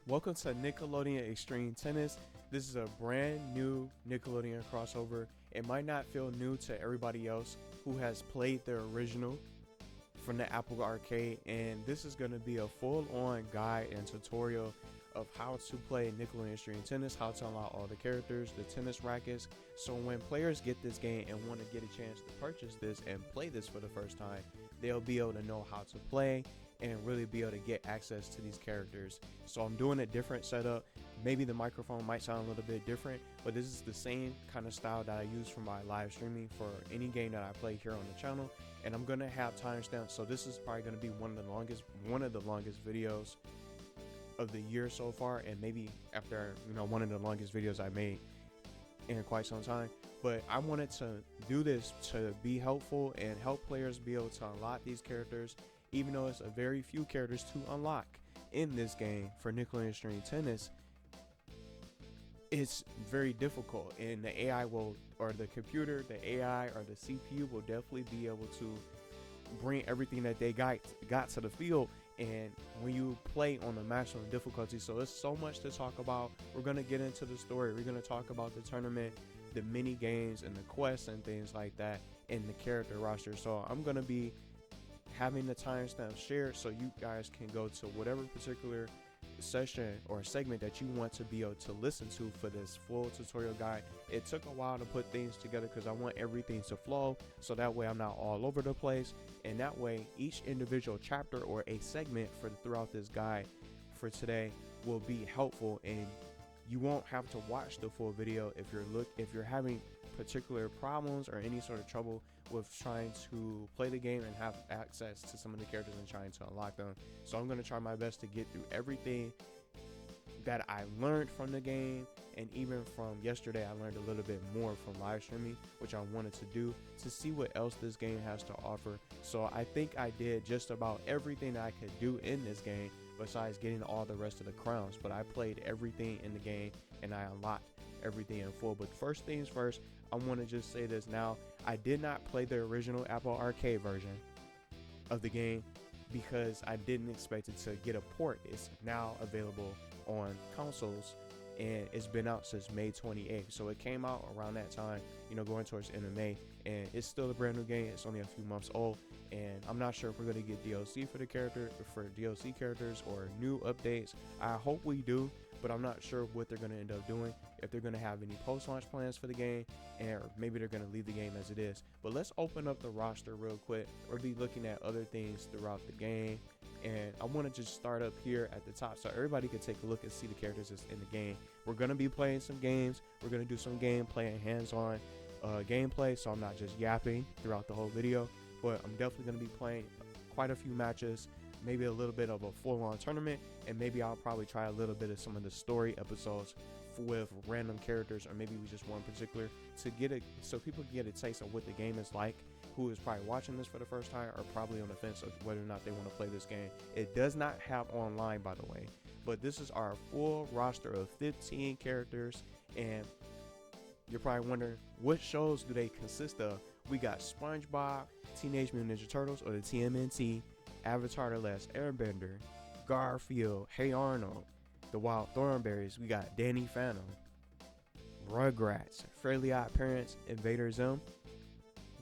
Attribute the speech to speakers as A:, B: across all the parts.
A: Welcome to Nickelodeon Extreme Tennis. This is a brand new Nickelodeon crossover. It might not feel new to everybody else who has played the original from the Apple Arcade, and this is going to be a full-on guide and tutorial of how to play Nickelodeon Extreme Tennis, how to unlock all the characters, the tennis rackets. So when players get this game and want to get a chance to purchase this and play this for the first time, they'll be able to know how to play and really be able to get access to these characters. So I'm doing a different setup. Maybe the microphone might sound a little bit different, but this is the same kind of style that I use for my live streaming for any game that I play here on the channel. And I'm gonna have timestamps, so this is probably gonna be one of the longest videos of the year so far, and maybe after one of the longest videos I made in quite some time. But I wanted to do this to be helpful and help players be able to unlock these characters, even though it's a very few characters to unlock in this game for Nickelodeon Extreme Tennis. It's very difficult, and the AI will, or the computer, the AI or the CPU will definitely be able to bring everything that they got to the field. And when you play on the maximum difficulty, so there's so much to talk about. We're going to get into the story, we're going to talk about the tournament, the mini games and the quests and things like that, and the character roster. So I'm going to be having the timestamp shared so you guys can go to whatever particular session or segment that you want to be able to listen to for this full tutorial guide. It took a while to put things together because I want everything to flow, so that way I'm not all over the place, and that way each individual chapter or a segment throughout this guide for today will be helpful, and you won't have to watch the full video if you're having particular problems or any sort of trouble with trying to play the game and have access to some of the characters and trying to unlock them. So I'm going to try my best to get through everything that I learned from the game, and even from yesterday I learned a little bit more from live streaming, which I wanted to do to see what else this game has to offer. So I think I did just about everything that I could do in this game besides getting all the rest of the crowns, but I played everything in the game and I unlocked everything in full. But first things first, I want to just say this now. I did not play the original Apple Arcade version of the game because I didn't expect it to get a port. It's now available on consoles, and it's been out since May 28th. So it came out around that time, going towards the end of May, and it's still a brand new game. It's only a few months old, and I'm not sure if we're going to get DLC for DLC characters or new updates. I hope we do, but I'm not sure what they're going to end up doing, if they're going to have any post-launch plans for the game, or maybe they're going to leave the game as it is. But let's open up the roster real quick. We'll be looking at other things throughout the game, and I want to just start up here at the top so everybody can take a look and see the characters that's in the game. We're going to be playing some games. We're going to do some gameplay and hands-on gameplay, so I'm not just yapping throughout the whole video, but I'm definitely going to be playing quite a few matches, maybe a little bit of a full-on tournament, and maybe I'll probably try a little bit of some of the story episodes with random characters, or maybe just one particular, to get it so people can get a taste of what the game is like, who is probably watching this for the first time or probably on the fence of whether or not they want to play this game. It does not have online, by the way, but this is our full roster of 15 characters, and you're probably wondering, what shows do they consist of? We got SpongeBob, Teenage Mutant Ninja Turtles, or the TMNT, Avatar: The Last Airbender, Garfield, Hey Arnold, The Wild Thornberrys. We got Danny Phantom, Rugrats, Fairly Odd Parents, Invader Zim,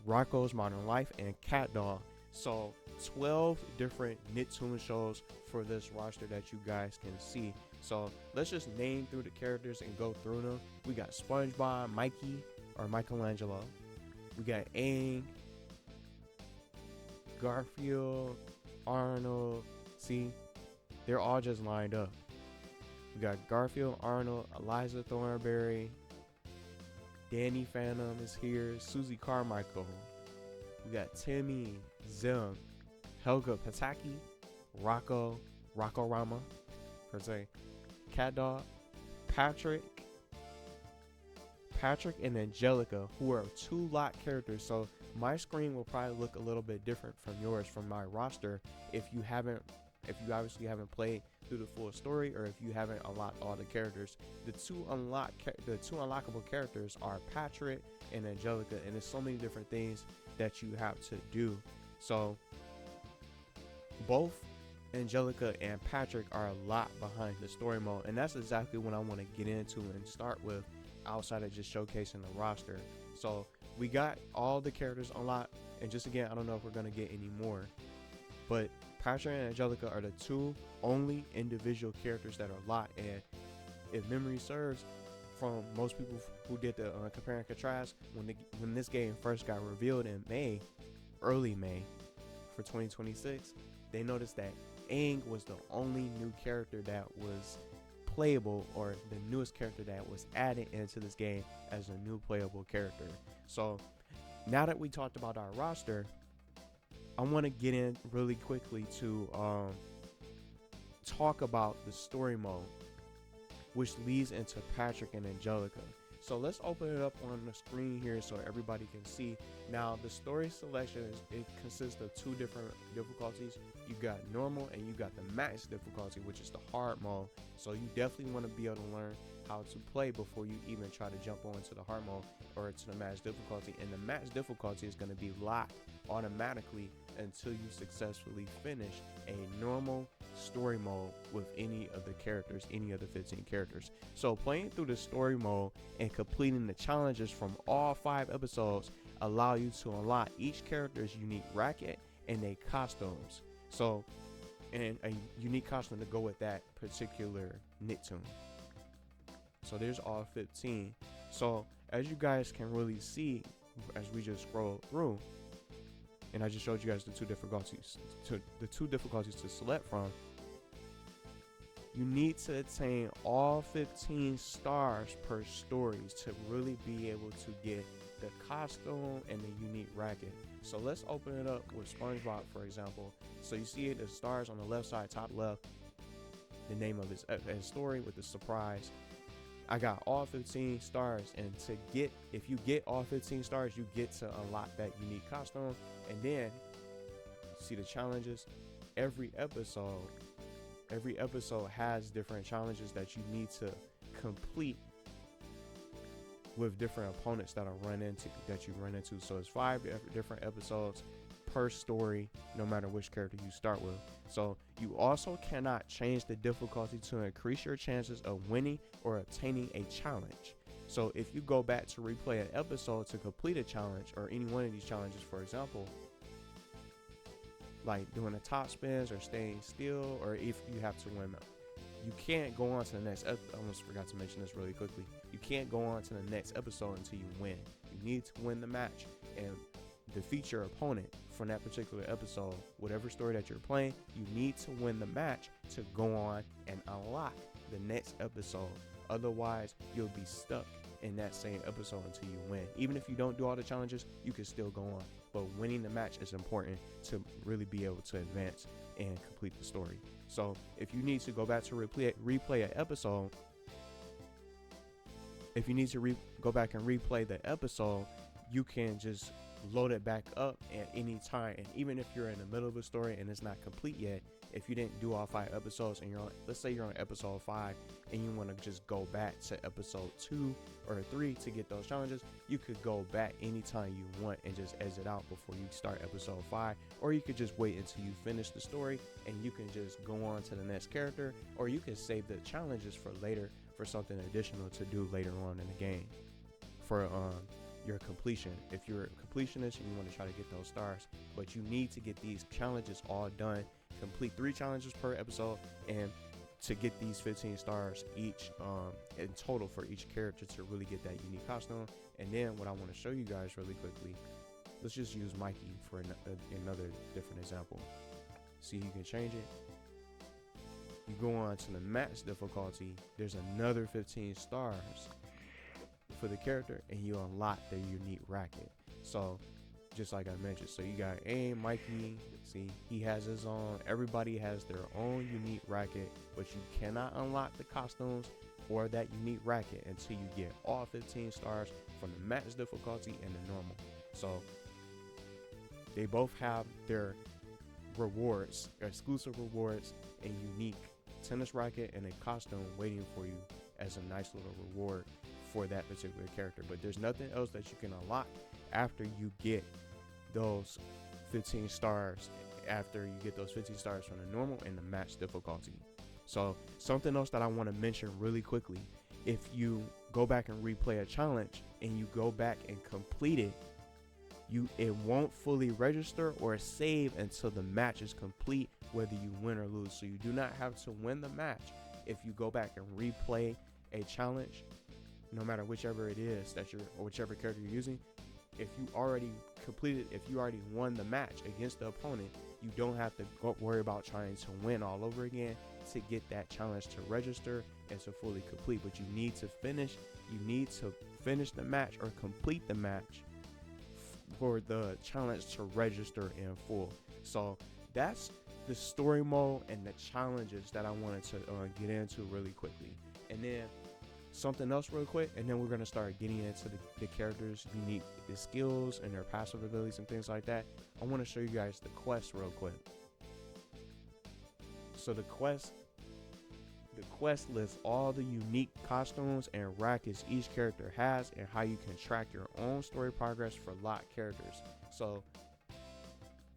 A: Rocko's Modern Life, and Cat Dog. So 12 different Nicktoons shows for this roster that you guys can see. So let's just name through the characters and go through them. We got SpongeBob, Mikey or Michelangelo. We got Aang, Garfield, Arnold. See, they're all just lined up. We got Garfield, Arnold, Eliza Thornberry, Danny Phantom is here, Susie Carmichael. We got Timmy, Zim, Helga Pataki, Rocco Rama, per se, Cat Dog, Patrick and Angelica, who are 2 locked characters. So my screen will probably look a little bit different from yours, from my roster, if you obviously haven't played through the full story, or if you haven't unlocked all the characters. The two unlockable characters are Patrick and Angelica, and there's so many different things that you have to do. So both Angelica and Patrick are a lot behind the story mode, and that's exactly what I want to get into and start with outside of just showcasing the roster. So we got all the characters unlocked, and just again, I don't know if we're going to get any more, but Patrick and Angelica are the two only individual characters that are locked. And if memory serves, from most people who did the compare and contrast, when this game first got revealed in May, early May for 2026, they noticed that Aang was the only new character that was playable, or the newest character that was added into this game as a new playable character. So now that we talked about our roster, I want to get in really quickly to talk about the story mode, which leads into Patrick and Angelica. So let's open it up on the screen here so everybody can see. Now the story selection it consists of two different difficulties. You got normal and you got the max difficulty, which is the hard mode. So you definitely want to be able to learn how to play before you even try to jump on to the hard mode or to the max difficulty. And the max difficulty is going to be locked automatically until you successfully finish a normal story mode with any of the characters, any of the 15 characters. So playing through the story mode and completing the challenges from all 5 episodes allow you to unlock each character's unique racket and their costumes. So, and a unique costume to go with that particular Nicktoon. So there's all 15. So as you guys can really see, as we just scroll through, and I just showed you guys the two difficulties to select from. You need to attain all 15 stars per stories to really be able to get the costume and the unique racket. So let's open it up with SpongeBob, for example. So you see the stars on the left side, top left, the name of his story with the surprise. I got all 15 stars, and if you get all 15 stars, you get to unlock that unique costume. And then see the challenges. Every episode has different challenges that you need to complete with different opponents that you run into. So it's 5 different episodes per story, no matter which character you start with. So you also cannot change the difficulty to increase your chances of winning or obtaining a challenge. So if you go back to replay an episode to complete a challenge, or any one of these challenges, for example, like doing the top spins or staying still, or if you have to win, you can't go on to the next. I almost forgot to mention this really quickly. You can't go on to the next episode until you win. You need to win the match and defeat your opponent from that particular episode. Whatever story that you're playing, you need to win the match to go on and unlock the next episode. Otherwise, you'll be stuck in that same episode until you win. Even if you don't do all the challenges, you can still go on. But winning the match is important to really be able to advance and complete the story. So if you need to go back to replay an episode, go back and replay the episode, you can just load it back up at any time. And even if you're in the middle of a story and it's not complete yet, if you didn't do all 5 episodes and let's say you're on episode 5 and you want to just go back to episode 2 or 3 to get those challenges, you could go back anytime you want and just exit out before you start episode 5. Or you could just wait until you finish the story and you can just go on to the next character, or you can save the challenges for later, for something additional to do later on in the game for your completion. If you're a completionist and you want to try to get those stars, but you need to get these challenges all done, complete 3 challenges per episode, and to get these 15 stars each in total for each character to really get that unique costume. And then what I want to show you guys really quickly, let's just use Mikey for another different example. See, you can change it. You go on to the max difficulty, there's another 15 stars for the character, and you unlock their unique racket. So just like I mentioned, so you got Aim, Mikey, see, he has his own, everybody has their own unique racket, but you cannot unlock the costumes or that unique racket until you get all 15 stars from the max difficulty and the normal. So they both have their rewards, exclusive rewards, and unique tennis racket and a costume waiting for you as a nice little reward for that particular character. But there's nothing else that you can unlock after you get those 15 stars after you get those 50 stars from the normal and the match difficulty. So something else that I want to mention really quickly, if you go back and replay a challenge and you go back and complete it, it won't fully register or save until the match is complete, whether you win or lose. So you do not have to win the match if you go back and replay a challenge, no matter whichever it is that you're, or whichever character you're using. If you already completed, if you already won the match against the opponent, you don't have to worry about trying to win all over again to get that challenge to register and to fully complete. But you need to finish the match or complete the match for the challenge to register in full. So that's the story mode and the challenges that I wanted to get into really quickly. And then something else real quick, and then we're going to start getting into the characters' unique skills and their passive abilities and things like that. I want to show you guys the quest real quick. So the quest lists all the unique costumes and rackets each character has, and how you can track your own story progress for locked characters. So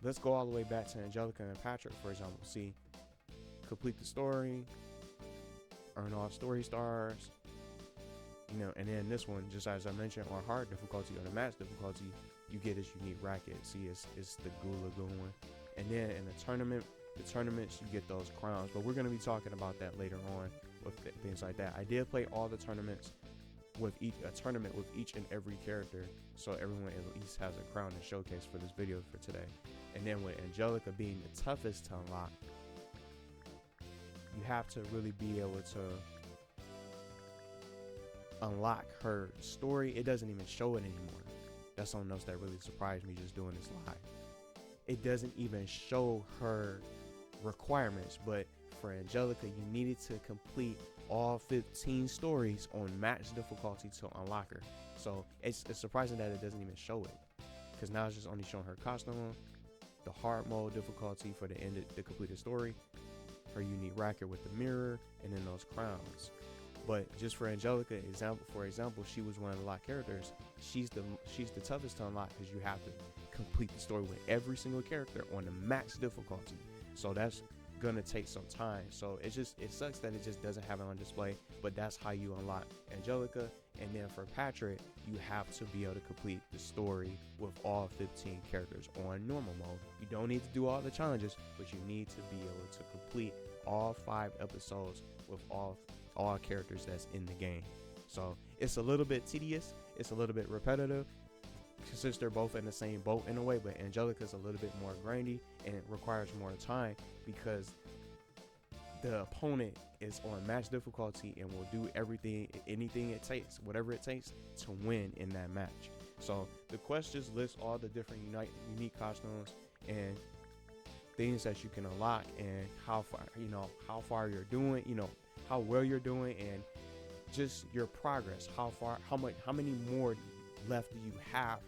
A: let's go all the way back to Angelica and Patrick, for example. See, complete the story, earn all story stars, and then this one, just as I mentioned, on hard difficulty or the match difficulty, you get this unique racket. See, it's the Goo Lagoon one. And then in the tournaments, you get those crowns. But we're going to be talking about that later on with things like that. I did play all the tournaments with a tournament with each and every character, so everyone at least has a crown to showcase for this video for today. And then with Angelica being the toughest to unlock, you have to really be able to unlock her story. It doesn't even show it anymore. That's something else that really surprised me just doing this live. It doesn't even show her requirements, but for Angelica, you needed to complete all 15 stories on match difficulty to unlock her. So it's surprising that it doesn't even show it, because now it's just only showing her costume, the hard mode difficulty for the completed story, her unique racket with the mirror, and then those crowns. But just for Angelica, for example, she was one of the locked characters. She's the toughest to unlock, because you have to complete the story with every single character on the max difficulty. So that's gonna take some time. So it sucks that it just doesn't have it on display, but that's how you unlock Angelica. And then for Patrick, you have to be able to complete the story with all 15 characters on normal mode. You don't need to do all the challenges, but you need to be able to complete all 5 episodes with all characters that's in the game. So it's a little bit tedious, it's a little bit repetitive, since they're both in the same boat in a way, but Angelica's a little bit more grindy and it requires more time, because the opponent is on match difficulty and will do anything it takes, whatever it takes to win in that match. So the quest just lists all the different unique costumes and things that you can unlock, and how far you're doing, how well you're doing, and just your progress, how many more left do you have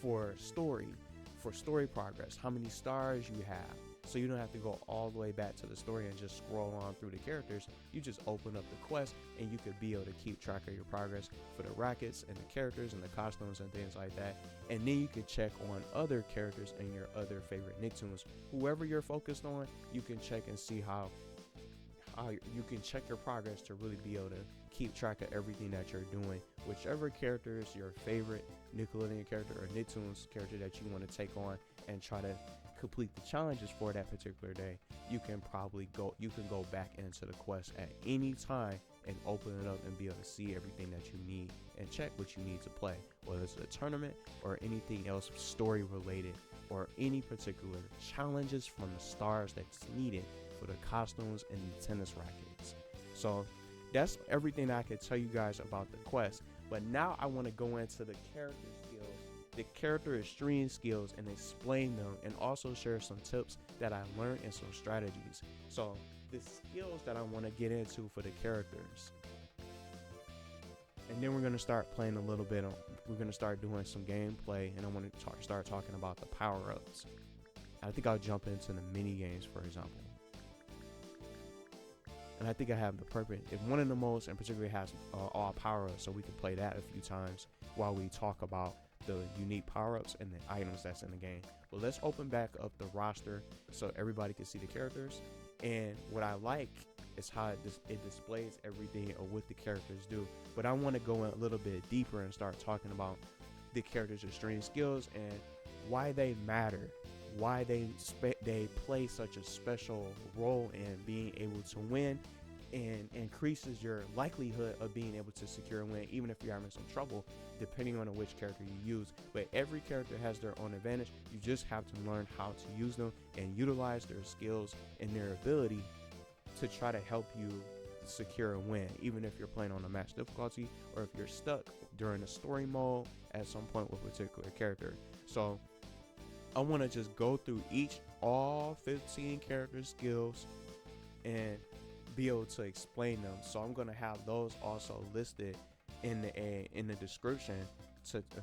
A: for story progress, how many stars you have. So you don't have to go all the way back to the story and just scroll on through the characters. You just open up the quest and you could be able to keep track of your progress for the rackets and the characters and the costumes and things like that. And then you can check on other characters and your other favorite Nicktoons. Whoever you're focused on, you can check and see how you can check your progress to really be able to keep track of everything that you're doing. Whichever character is your favorite Nickelodeon character or Nicktoons character that you want to take on and try to complete the challenges for that particular day, you can go back into the quest at any time and open it up and be able to see everything that you need and check what you need to play, whether it's a tournament or anything else story related, or any particular challenges from the stars that's needed for the costumes and the tennis rackets. So that's everything I can tell you guys about the quest. But now I want to go into the character skills, the character extreme skills, and explain them, and also share some tips that I learned and some strategies. So the skills that I want to get into for the characters, and then we're going to start playing a little bit we're going to start doing some gameplay, and I want to start talking about the power-ups. I think I'll jump into the mini games, for example. And I think I have the perfect, if one of the most in particular has all power-ups, so we can play that a few times while we talk about the unique power-ups and the items that's in the game. But let's open back up the roster so everybody can see the characters. And what I like is how it displays everything of what the characters do. But I want to go in a little bit deeper and start talking about the characters' extreme skills and why they matter, why they play such a special role in being able to win, and increases your likelihood of being able to secure a win, even if you're having some trouble, depending on which character you use. But every character has their own advantage. You just have to learn how to use them and utilize their skills and their ability to try to help you secure a win, even if you're playing on a match difficulty or if you're stuck during a story mode at some point with a particular character. So I want to just go through all 15 character skills and be able to explain them. So I'm going to have those also listed in the description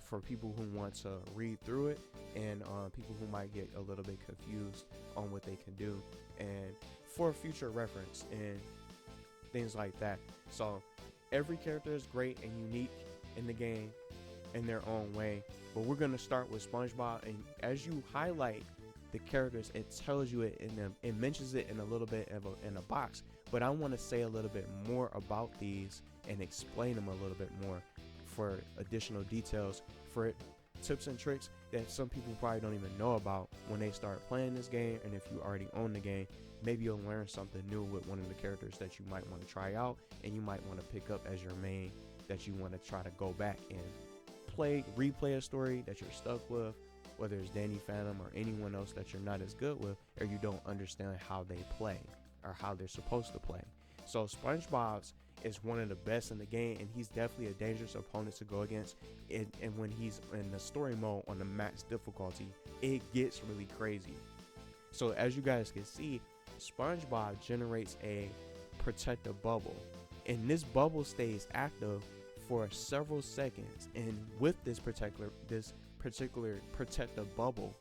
A: for people who want to read through it, and people who might get a little bit confused on what they can do, and for future reference and things like that. So every character is great and unique in the game in their own way, but we're going to start with SpongeBob. And as you highlight the characters, it tells you it in them, it mentions it in a little bit in a box, but I want to say a little bit more about these and explain them a little bit more for additional details, for tips and tricks that some people probably don't even know about when they start playing this game. And if you already own the game, maybe you'll learn something new with one of the characters that you might want to try out and you might want to pick up as your main, that you want to try to go back and replay a story that you're stuck with, whether it's Danny Phantom or anyone else that you're not as good with, or you don't understand how they play or how they're supposed to play. So SpongeBob's is one of the best in the game, and he's definitely a dangerous opponent to go against. And when he's in the story mode on the max difficulty, it gets really crazy. So as you guys can see, SpongeBob generates a protective bubble, and this bubble stays active for several seconds. And with this particular protective bubble,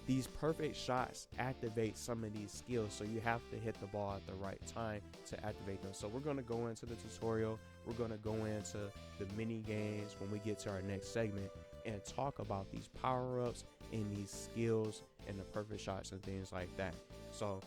A: these perfect shots activate some of these skills, so you have to hit the ball at the right time to activate them. So we're going to go into the tutorial, we're going to go into the mini games when we get to our next segment and talk about these power-ups and these skills and the perfect shots and things like that. So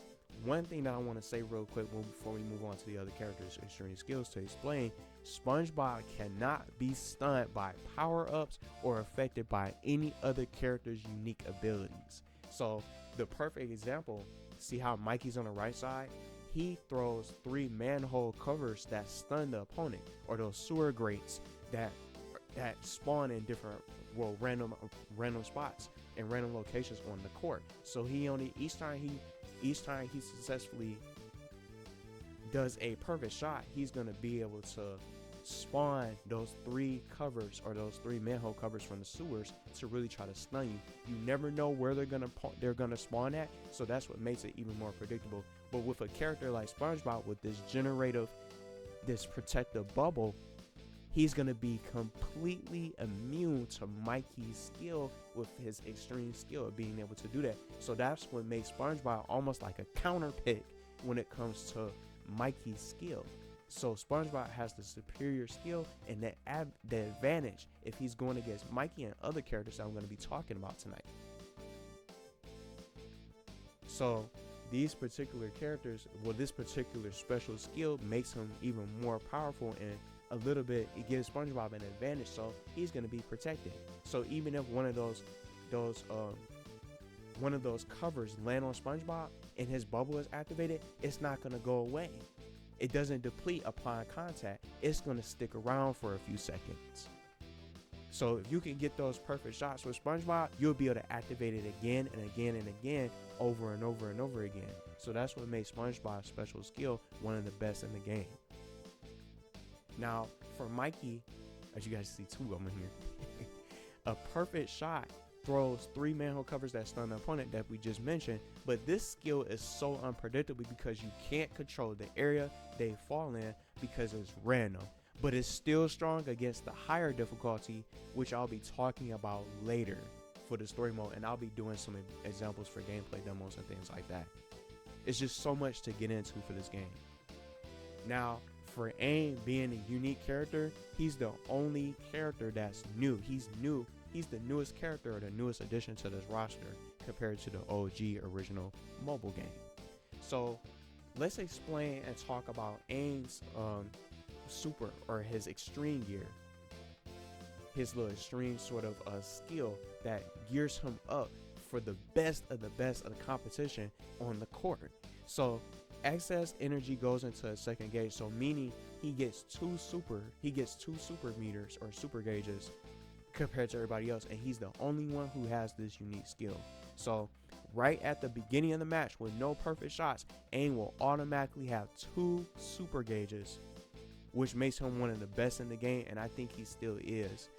A: one thing that I want to say real quick before we move on to the other characters' extreme skills to explain, SpongeBob cannot be stunned by power-ups or affected by any other character's unique abilities. So the perfect example, see how Mikey's on the right side? He throws 3 manhole covers that stun the opponent, or those sewer grates that spawn in different, random spots and random locations on the court. So each time he successfully does a perfect shot, he's going to be able to spawn those 3 covers, or those 3 manhole covers from the sewers, to really try to stun you. You never know where they're gonna spawn at, so that's what makes it even more predictable. But with a character like SpongeBob, with this protective bubble, he's gonna be completely immune to Mikey's skill with his extreme skill of being able to do that. So that's what makes SpongeBob almost like a counter pick when it comes to Mikey's skill. So SpongeBob has the superior skill and the advantage if he's going against Mikey and other characters that I'm going to be talking about tonight. So these particular characters, this particular special skill makes him even more powerful, and a little bit, it gives SpongeBob an advantage, so he's going to be protected. So even if one of those covers land on SpongeBob and his bubble is activated, it's not going to go away. It doesn't deplete upon contact. It's going to stick around for a few seconds. So if you can get those perfect shots with SpongeBob, you'll be able to activate it again and again and again, over and over and over again. So that's what makes SpongeBob's special skill one of the best in the game. Now for Mikey, as you guys see 2 of them in here, a perfect shot throws 3 manhole covers that stun the opponent that we just mentioned, but this skill is so unpredictable because you can't control the area they fall in because it's random. But it's still strong against the higher difficulty, which I'll be talking about later for the story mode, and I'll be doing some examples for gameplay demos and things like that. It's just so much to get into for this game. Now For Aang being a unique character, he's the only character that's new. He's new. He's the newest character or the newest addition to this roster compared to the OG original mobile game. So let's explain and talk about Aang's super or his extreme gear. His little extreme sort of skill that gears him up for the best of the competition on the court. So excess energy goes into a second gauge, so meaning he gets two super meters or super gauges compared to everybody else, and he's the only one who has this unique skill. So right at the beginning of the match with no perfect shots, Aang will automatically have 2 super gauges, which makes him one of the best in the game, and I think he still is.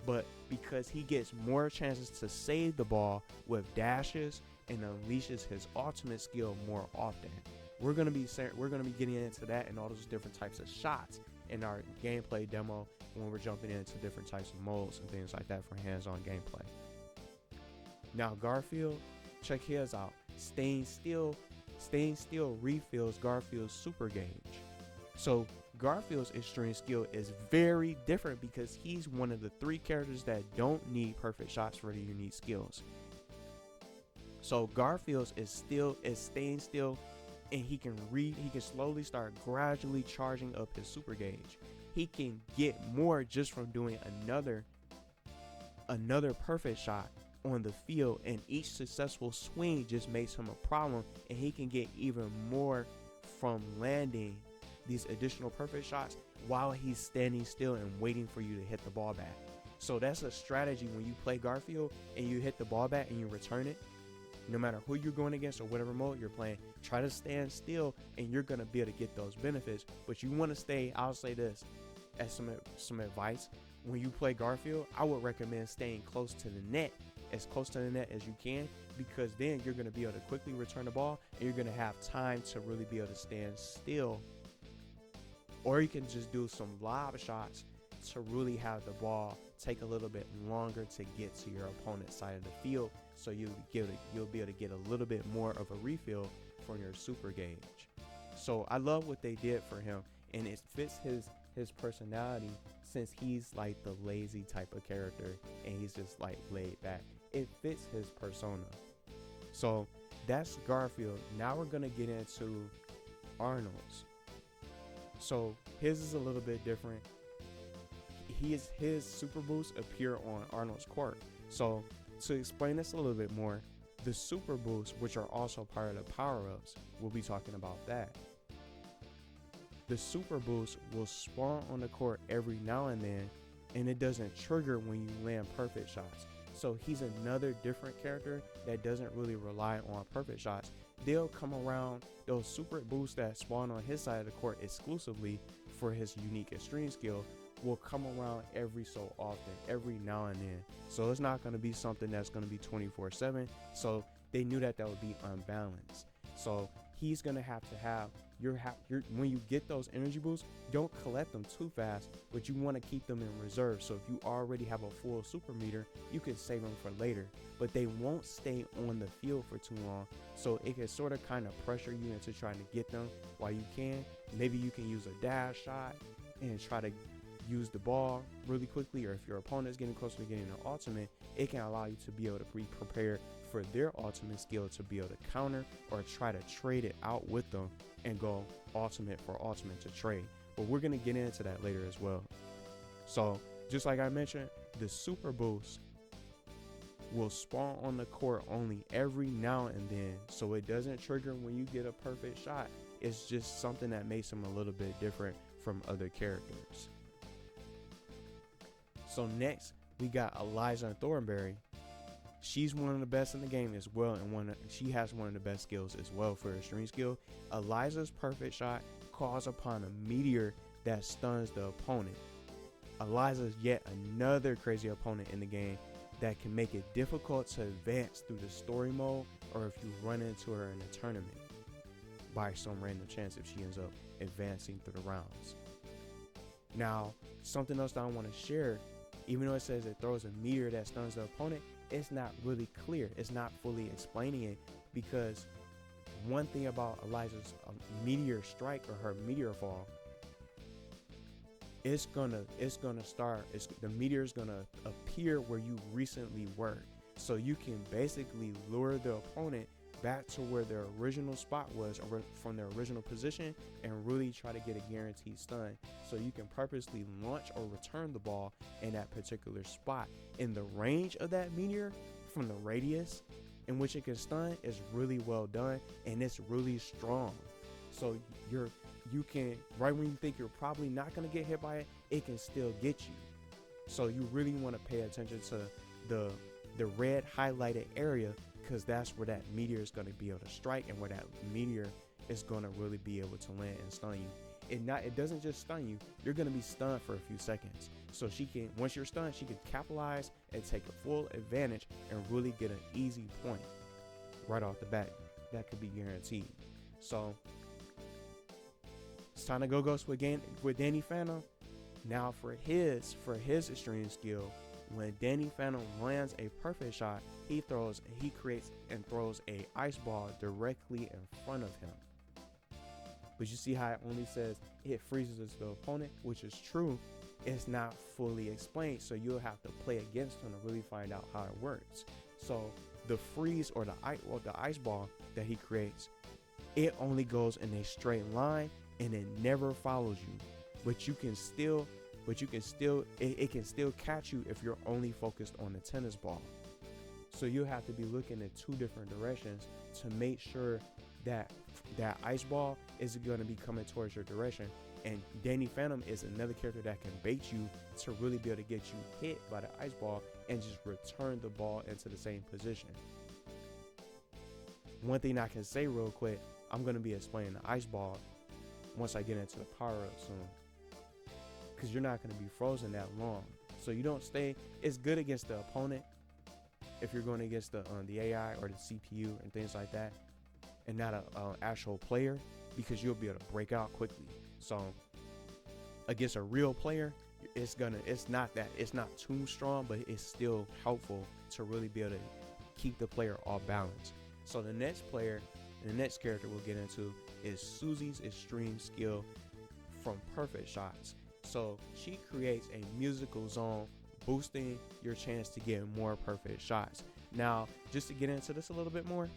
A: But because he gets more chances to save the ball with dashes and unleashes his ultimate skill more often. We're gonna be getting into that and all those different types of shots in our gameplay demo when we're jumping into different types of modes and things like that for hands-on gameplay. Now Garfield, check his out. Staying still refills Garfield's super gauge. So Garfield's extreme skill is very different because he's one of the 3 characters that don't need perfect shots for the unique skills. So Garfield's is staying still, and he can slowly start gradually charging up his super gauge. He can get more just from doing another perfect shot on the field, and each successful swing just makes him a problem, and he can get even more from landing these additional perfect shots while he's standing still and waiting for you to hit the ball back. So that's a strategy when you play Garfield and you hit the ball back and you return it. No matter who you're going against or whatever mode you're playing, try to stand still and you're going to be able to get those benefits. But you want to stay, I'll say this as some advice. When you play Garfield, I would recommend staying close to the net, as close to the net as you can, because then you're going to be able to quickly return the ball and you're going to have time to really be able to stand still. Or you can just do some lob shots to really have the ball take a little bit longer to get to your opponent's side of the field, so you'll be able to get a little bit more of a refill from your super gauge. So I love what they did for him, and it fits his personality, since he's like the lazy type of character and he's just like laid back. It fits his persona. So that's Garfield. Now we're gonna get into Arnold's. So his is a little bit different. His super boosts appear on Arnold's court. So to explain this a little bit more, the super boosts, which are also part of the power-ups, we'll be talking about that. The super boost will spawn on the court every now and then, and it doesn't trigger when you land perfect shots. So he's another different character that doesn't really rely on perfect shots. They'll come around, those super boosts that spawn on his side of the court exclusively for his unique extreme skill will come around every so often, every now and then. So it's not going to be something that's going to be 24/7. So they knew that would be unbalanced. So he's going to have when you get those energy boosts, don't collect them too fast, but you want to keep them in reserve. So if you already have a full super meter, you can save them for later, but they won't stay on the field for too long. So it can sort of kind of pressure you into trying to get them while you can. Maybe you can use a dash shot and try to use the ball really quickly, or if your opponent is getting closer to getting an ultimate, it can allow you to be able to be prepared for their ultimate skill to be able to counter or try to trade it out with them and go ultimate for ultimate to trade. But we're going to get into that later as well. So just like I mentioned, the super boost will spawn on the court only every now and then, so it doesn't trigger when you get a perfect shot. It's just something that makes him a little bit different from other characters. So next we got Eliza Thornberry. She's one of the best in the game as well, and she has one of the best skills as well for her extreme skill. Eliza's perfect shot calls upon a meteor that stuns the opponent. Eliza's yet another crazy opponent in the game that can make it difficult to advance through the story mode, or if you run into her in a tournament by some random chance if she ends up advancing through the rounds. Now, something else that I want to share, even though it says it throws a meteor that stuns the opponent, it's not really clear. It's not fully explaining it, because one thing about Eliza's meteor strike or her meteor fall the meteor is gonna appear where you recently were. So you can basically lure the opponent back to where their original spot was, or from their original position, and really try to get a guaranteed stun. So you can purposely launch or return the ball in that particular spot. And the range of that meteor from the radius in which it can stun is really well done, and it's really strong. So you can, right when you think you're probably not going to get hit by it, it can still get you. So you really want to pay attention to the red highlighted area, because that's where that meteor is going to be able to strike, and where that meteor is going to really be able to land and stun you. It doesn't just stun you, you're going to be stunned for a few seconds. So once you're stunned, she can capitalize and take a full advantage and really get an easy point right off the bat. That could be guaranteed. So it's time to go ghost with Danny Phantom. Now for his extreme skill, when Danny Phantom lands a perfect shot, he creates and throws a ice ball directly in front of him. But you see how it only says it freezes the opponent, which is true. It's not fully explained, so you'll have to play against him to really find out how it works. So the freeze or the ice ball that he creates, it only goes in a straight line and it never follows you. But it can still catch you if you're only focused on the tennis ball. So you have to be looking in two different directions to make sure that that ice ball is going to be coming towards your direction. And Danny Phantom is another character that can bait you to really be able to get you hit by the ice ball and just return the ball into the same position. One thing I can say real quick, I'm going to be explaining the ice ball once I get into the power up soon, because you're not going to be frozen that long. So you don't stay. It's good against the opponent if you're going against the AI or the CPU and things like that, and not an actual player, because you'll be able to break out quickly. So against a real player, it's not too strong, but it's still helpful to really be able to keep the player off balance. So the next character we'll get into is Susie's extreme skill from perfect shots. So she creates a musical zone, boosting your chance to get more perfect shots. Now, just to get into this a little bit more,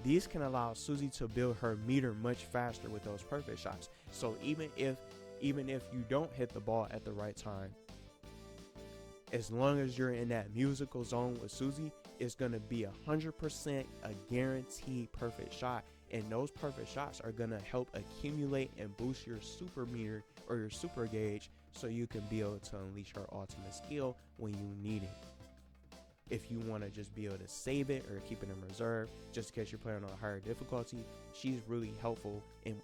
A: these can allow Susie to build her meter much faster with those perfect shots. So even if you don't hit the ball at the right time, as long as you're in that musical zone with Susie, it's going to be 100% a guaranteed perfect shot. And those perfect shots are going to help accumulate and boost your super meter or your super gauge, so you can be able to unleash her ultimate skill when you need it. If you want to just be able to save it or keep it in reserve, just in case you're playing on a higher difficulty, she's really helpful. And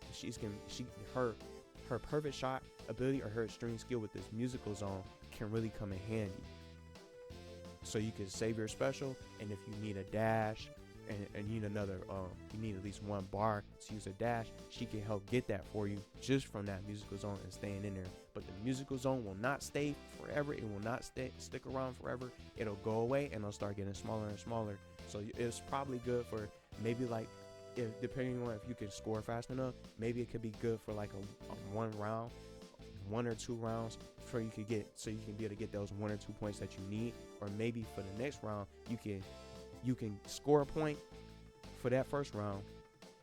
A: her perfect shot ability or her extreme skill with this musical zone can really come in handy. So you can save your special, and if you need a dash and you need you need at least one bar to use a dash, she can help get that for you just from that musical zone and staying in there. But the musical zone will not stay forever. It will not stick around forever. It'll go away and it'll start getting smaller and smaller. So it's probably good for maybe depending on if you can score fast enough, maybe it could be good for like a 1 round, 1 or 2 rounds, so you can be able to get those 1 or 2 points that you need. Or maybe for the next round, you can score a point for that first round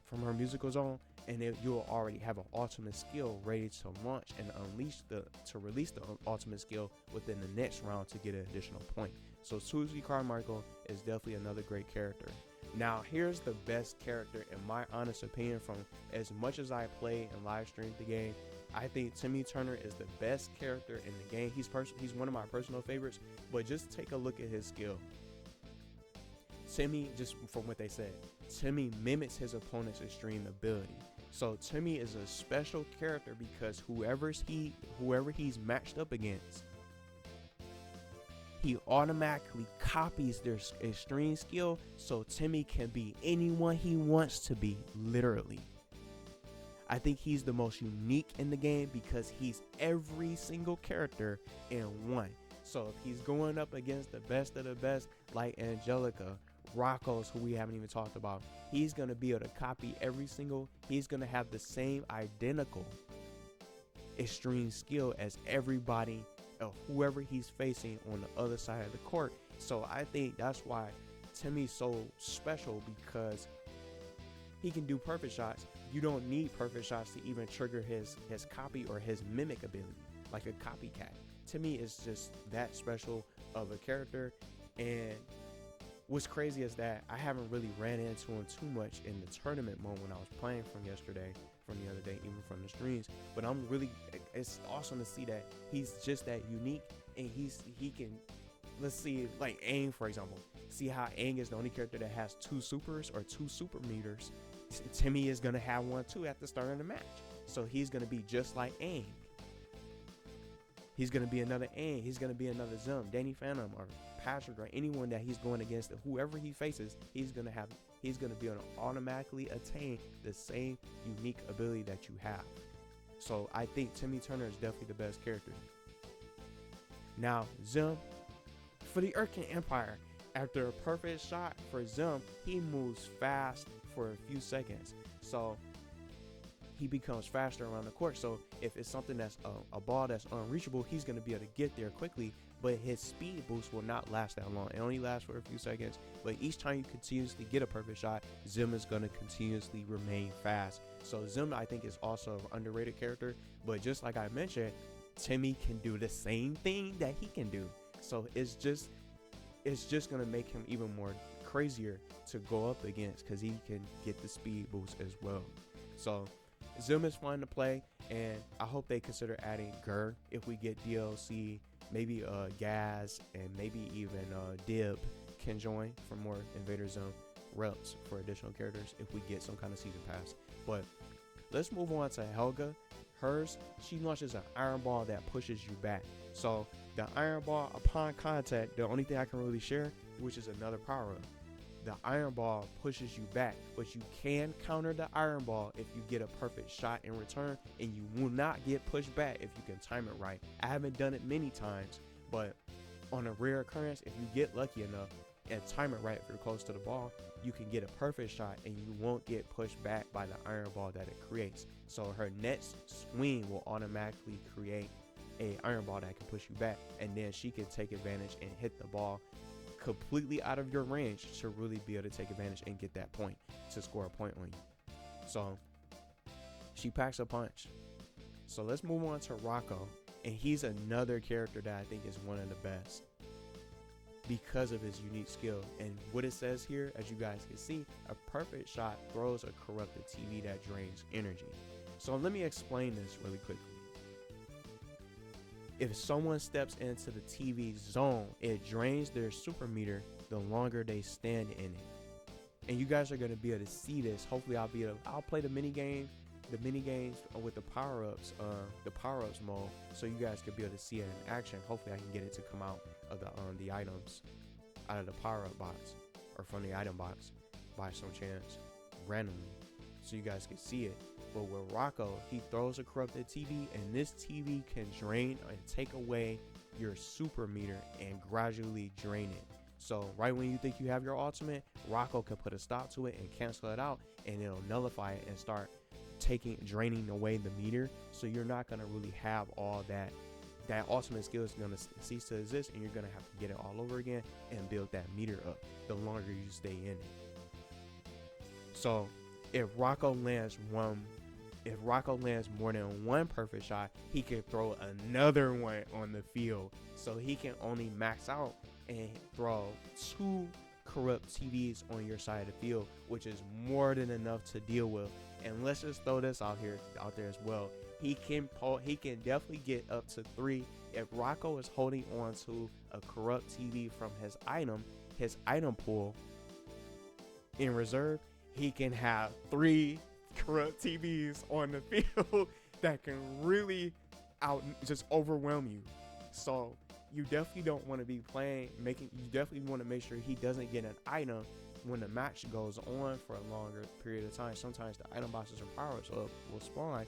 A: from her musical zone, and you'll already have an ultimate skill ready to launch and release the ultimate skill within the next round to get an additional point. So Susie Carmichael is definitely another great character. Now here's the best character in my honest opinion. From as much as I play and live stream the game, I think Timmy Turner is the best character in the game. He's one of my personal favorites, but just take a look at his skill. Timmy, just from what they said, Timmy mimics his opponent's extreme ability. So Timmy is a special character because whoever he's matched up against, he automatically copies their extreme skill, so Timmy can be anyone he wants to be, literally. I think he's the most unique in the game because he's every single character in one. So if he's going up against the best of the best, like Angelica, Rocco's, who we haven't even talked about, he's going to be able to copy he's going to have the same identical extreme skill as everybody, whoever he's facing on the other side of the court. So I think that's why Timmy's so special, because he can do perfect shots. You don't need perfect shots to even trigger his copy or his mimic ability, like a copycat. Timmy is just that special of a character. And what's crazy is that I haven't really ran into him too much in the tournament mode when I was playing from the other day, even from the streams. But it's awesome to see that he's just that unique, and he can, let's see, like Aang, for example. See how Aang is the only character that has 2 supers or 2 super meters. Timmy is going to have one too at the start of the match. So he's going to be just like Aang. He's going to be another Aang. He's going to be another Zim, Danny Phantom, or Patrick, or anyone that he's going against. Whoever he faces, he's going to be able to automatically attain the same unique ability that you have. So I think Timmy Turner is definitely the best character. Now, Zim, for the Urkin Empire, after a perfect shot for Zim, he moves fast for a few seconds. So he becomes faster around the court. So if it's something that's a ball that's unreachable, he's going to be able to get there quickly, but his speed boost will not last that long. It only lasts for a few seconds, but each time you continuously get a perfect shot, Zim is going to continuously remain fast. So Zim, I think, is also an underrated character, but just like I mentioned, Timmy can do the same thing that he can do. So it's just going to make him even more crazier to go up against, because he can get the speed boost as well. So Zim is fun to play, and I hope they consider adding Gur if we get DLC. Maybe Gaz and maybe even Dib can join for more Invader Zone reps for additional characters if we get some kind of season pass. But let's move on to Helga. She launches an iron ball that pushes you back. So the iron ball, upon contact, the only thing I can really share, which is another power up, the iron ball pushes you back, but you can counter the iron ball if you get a perfect shot in return, and you will not get pushed back if you can time it right. I haven't done it many times, but on a rare occurrence, if you get lucky enough and time it right, if you're close to the ball, you can get a perfect shot and you won't get pushed back by the iron ball that it creates. So her next swing will automatically create a iron ball that can push you back, and then she can take advantage and hit the ball completely out of your range to really be able to take advantage and get that point, to score a point on you. So she packs a punch. So let's move on to Rocco, and he's another character that I think is one of the best because of his unique skill. And what it says here, as you guys can see, a perfect shot throws a corrupted TV that drains energy. So let me explain this really quickly. If someone steps into the TV zone, it drains their super meter the longer they stand in it. And you guys are going to be able to see this. Hopefully I'll play the mini games with the power-ups mode, so you guys can be able to see it in action. Hopefully I can get it to come out of the items, out of the power-up box, or from the item box by some chance randomly, so you guys can see it. But with Rocco, he throws a corrupted TV, and this TV can drain and take away your super meter and gradually drain it. So right when you think you have your ultimate, Rocco can put a stop to it and cancel it out, and it'll nullify it and start draining away the meter. So you're not going to really have all that ultimate skill is going to cease to exist, and you're going to have to get it all over again and build that meter up the longer you stay in it. So if Rocco lands more than one perfect shot, he can throw another one on the field. So he can only max out and throw 2 corrupt TVs on your side of the field, which is more than enough to deal with. And let's just throw this out there as well. He can definitely get up to 3. If Rocco is holding on to a corrupt TV from his item pool in reserve, he can have 3 corrupt TVs on the field that can really just overwhelm you. So you definitely don't want to be you definitely want to make sure he doesn't get an item when the match goes on for a longer period of time. Sometimes the item boxes or power-ups will spawn.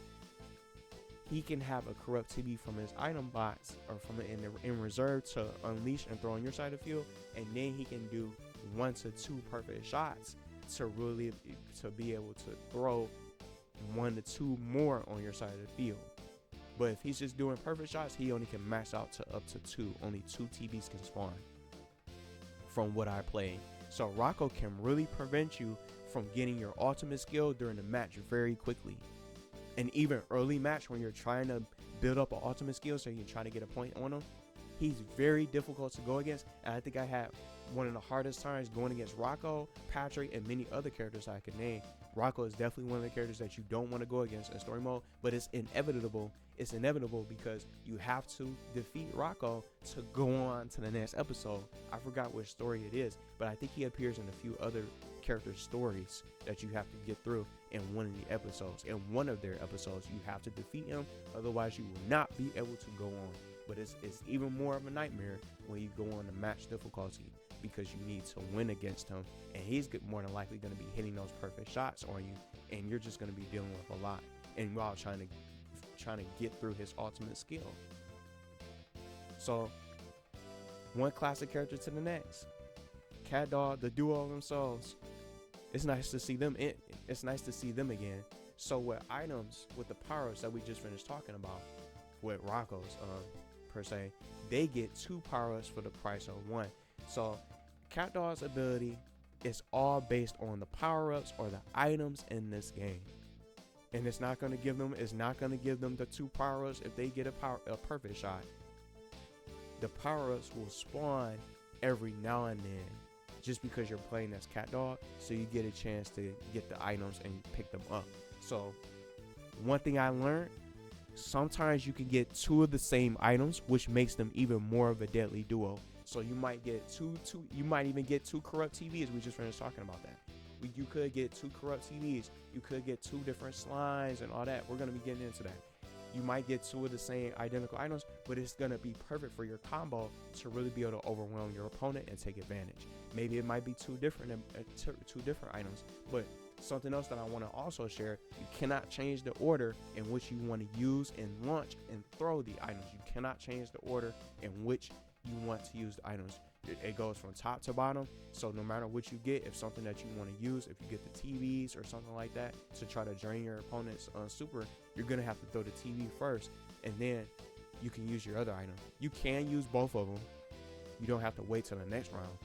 A: He can have a corrupt TV from his item box or from in reserve to unleash and throw on your side of the field, and then he can do 1 to 2 perfect shots to be able to throw 1 to 2 more on your side of the field. But if he's just doing perfect shots, he only can max out to up to 2. Only 2 TBs can spawn from what I play. So Rocco can really prevent you from getting your ultimate skill during the match very quickly. And even early match when you're trying to build up an ultimate skill so you can try to get a point on him, he's very difficult to go against. And I think I had one of the hardest times going against Rocco, Patrick, and many other characters I could name. Rocco is definitely one of the characters that you don't want to go against in story mode, but it's inevitable. It's inevitable because you have to defeat Rocco to go on to the next episode. I forgot which story it is, but I think he appears in a few other characters' stories that you have to get through in one of the episodes. In one of their episodes, you have to defeat him, otherwise you will not be able to go on. But it's even more of a nightmare when you go on the match difficulty, because you need to win against him, and he's more than likely going to be hitting those perfect shots on you, and you're just going to be dealing with a lot, and while trying to get through his ultimate skill. So one classic character to the next. Cat Dog, the duo themselves. It's nice to see them it's nice to see them again. So with items, with the power-ups that we just finished talking about, with Rocco's per se, they get 2 power-ups for the price of 1. So Cat Dog's ability is all based on the power-ups or the items in this game. And it's not going to give them the 2 power-ups if they get a perfect shot. The power-ups will spawn every now and then just because you're playing as Cat Dog, so you get a chance to get the items and pick them up. So one thing I learned, sometimes you can get 2 of the same items, which makes them even more of a deadly duo. So you might get you might even get 2 corrupt TVs. We just finished talking about that. You could get 2 corrupt TVs. You could get 2 different slimes and all that. We're going to be getting into that. You might get 2 of the same identical items, but it's going to be perfect for your combo to really be able to overwhelm your opponent and take advantage. Maybe it might be 2 different items, but something else that I want to also share, you cannot change the order in which you want to use and launch and throw the items. You cannot change the order in which you want to use the items. It goes from top to bottom, so no matter what you get, if something that you want to use, if you get the TVs or something like that to try to drain your opponent's super, you're gonna have to throw the TV first, and then you can use your other item. You can use both of them. You don't have to wait till the next round,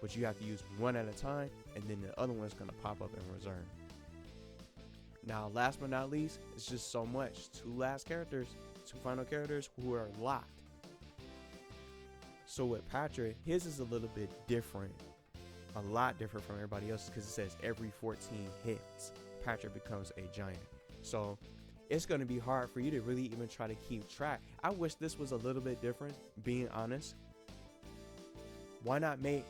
A: but you have to use one at a time, and then the other one's gonna pop up in reserve. Now, last but not least, it's just so much. 2 final characters who are locked. So with Patrick, his is a little bit different, a lot different from everybody else's, because it says every 14 hits, Patrick becomes a giant. So it's going to be hard for you to really even try to keep track. I wish this was a little bit different, being honest. Why not make,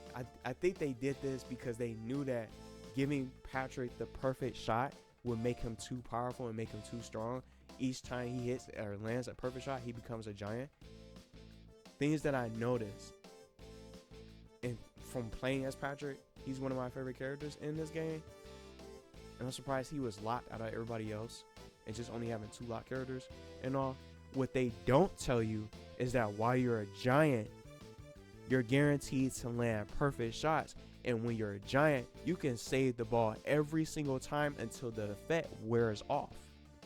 A: I think they did this because they knew that giving Patrick the perfect shot would make him too powerful and make him too strong. Each time he hits or lands a perfect shot, he becomes a giant. Things that I noticed, and from playing as Patrick, he's one of my favorite characters in this game, and I'm surprised he was locked out of everybody else and just only having 2 locked characters and all. What they don't tell you is that while you're a giant, you're guaranteed to land perfect shots, and when you're a giant, you can save the ball every single time until the effect wears off.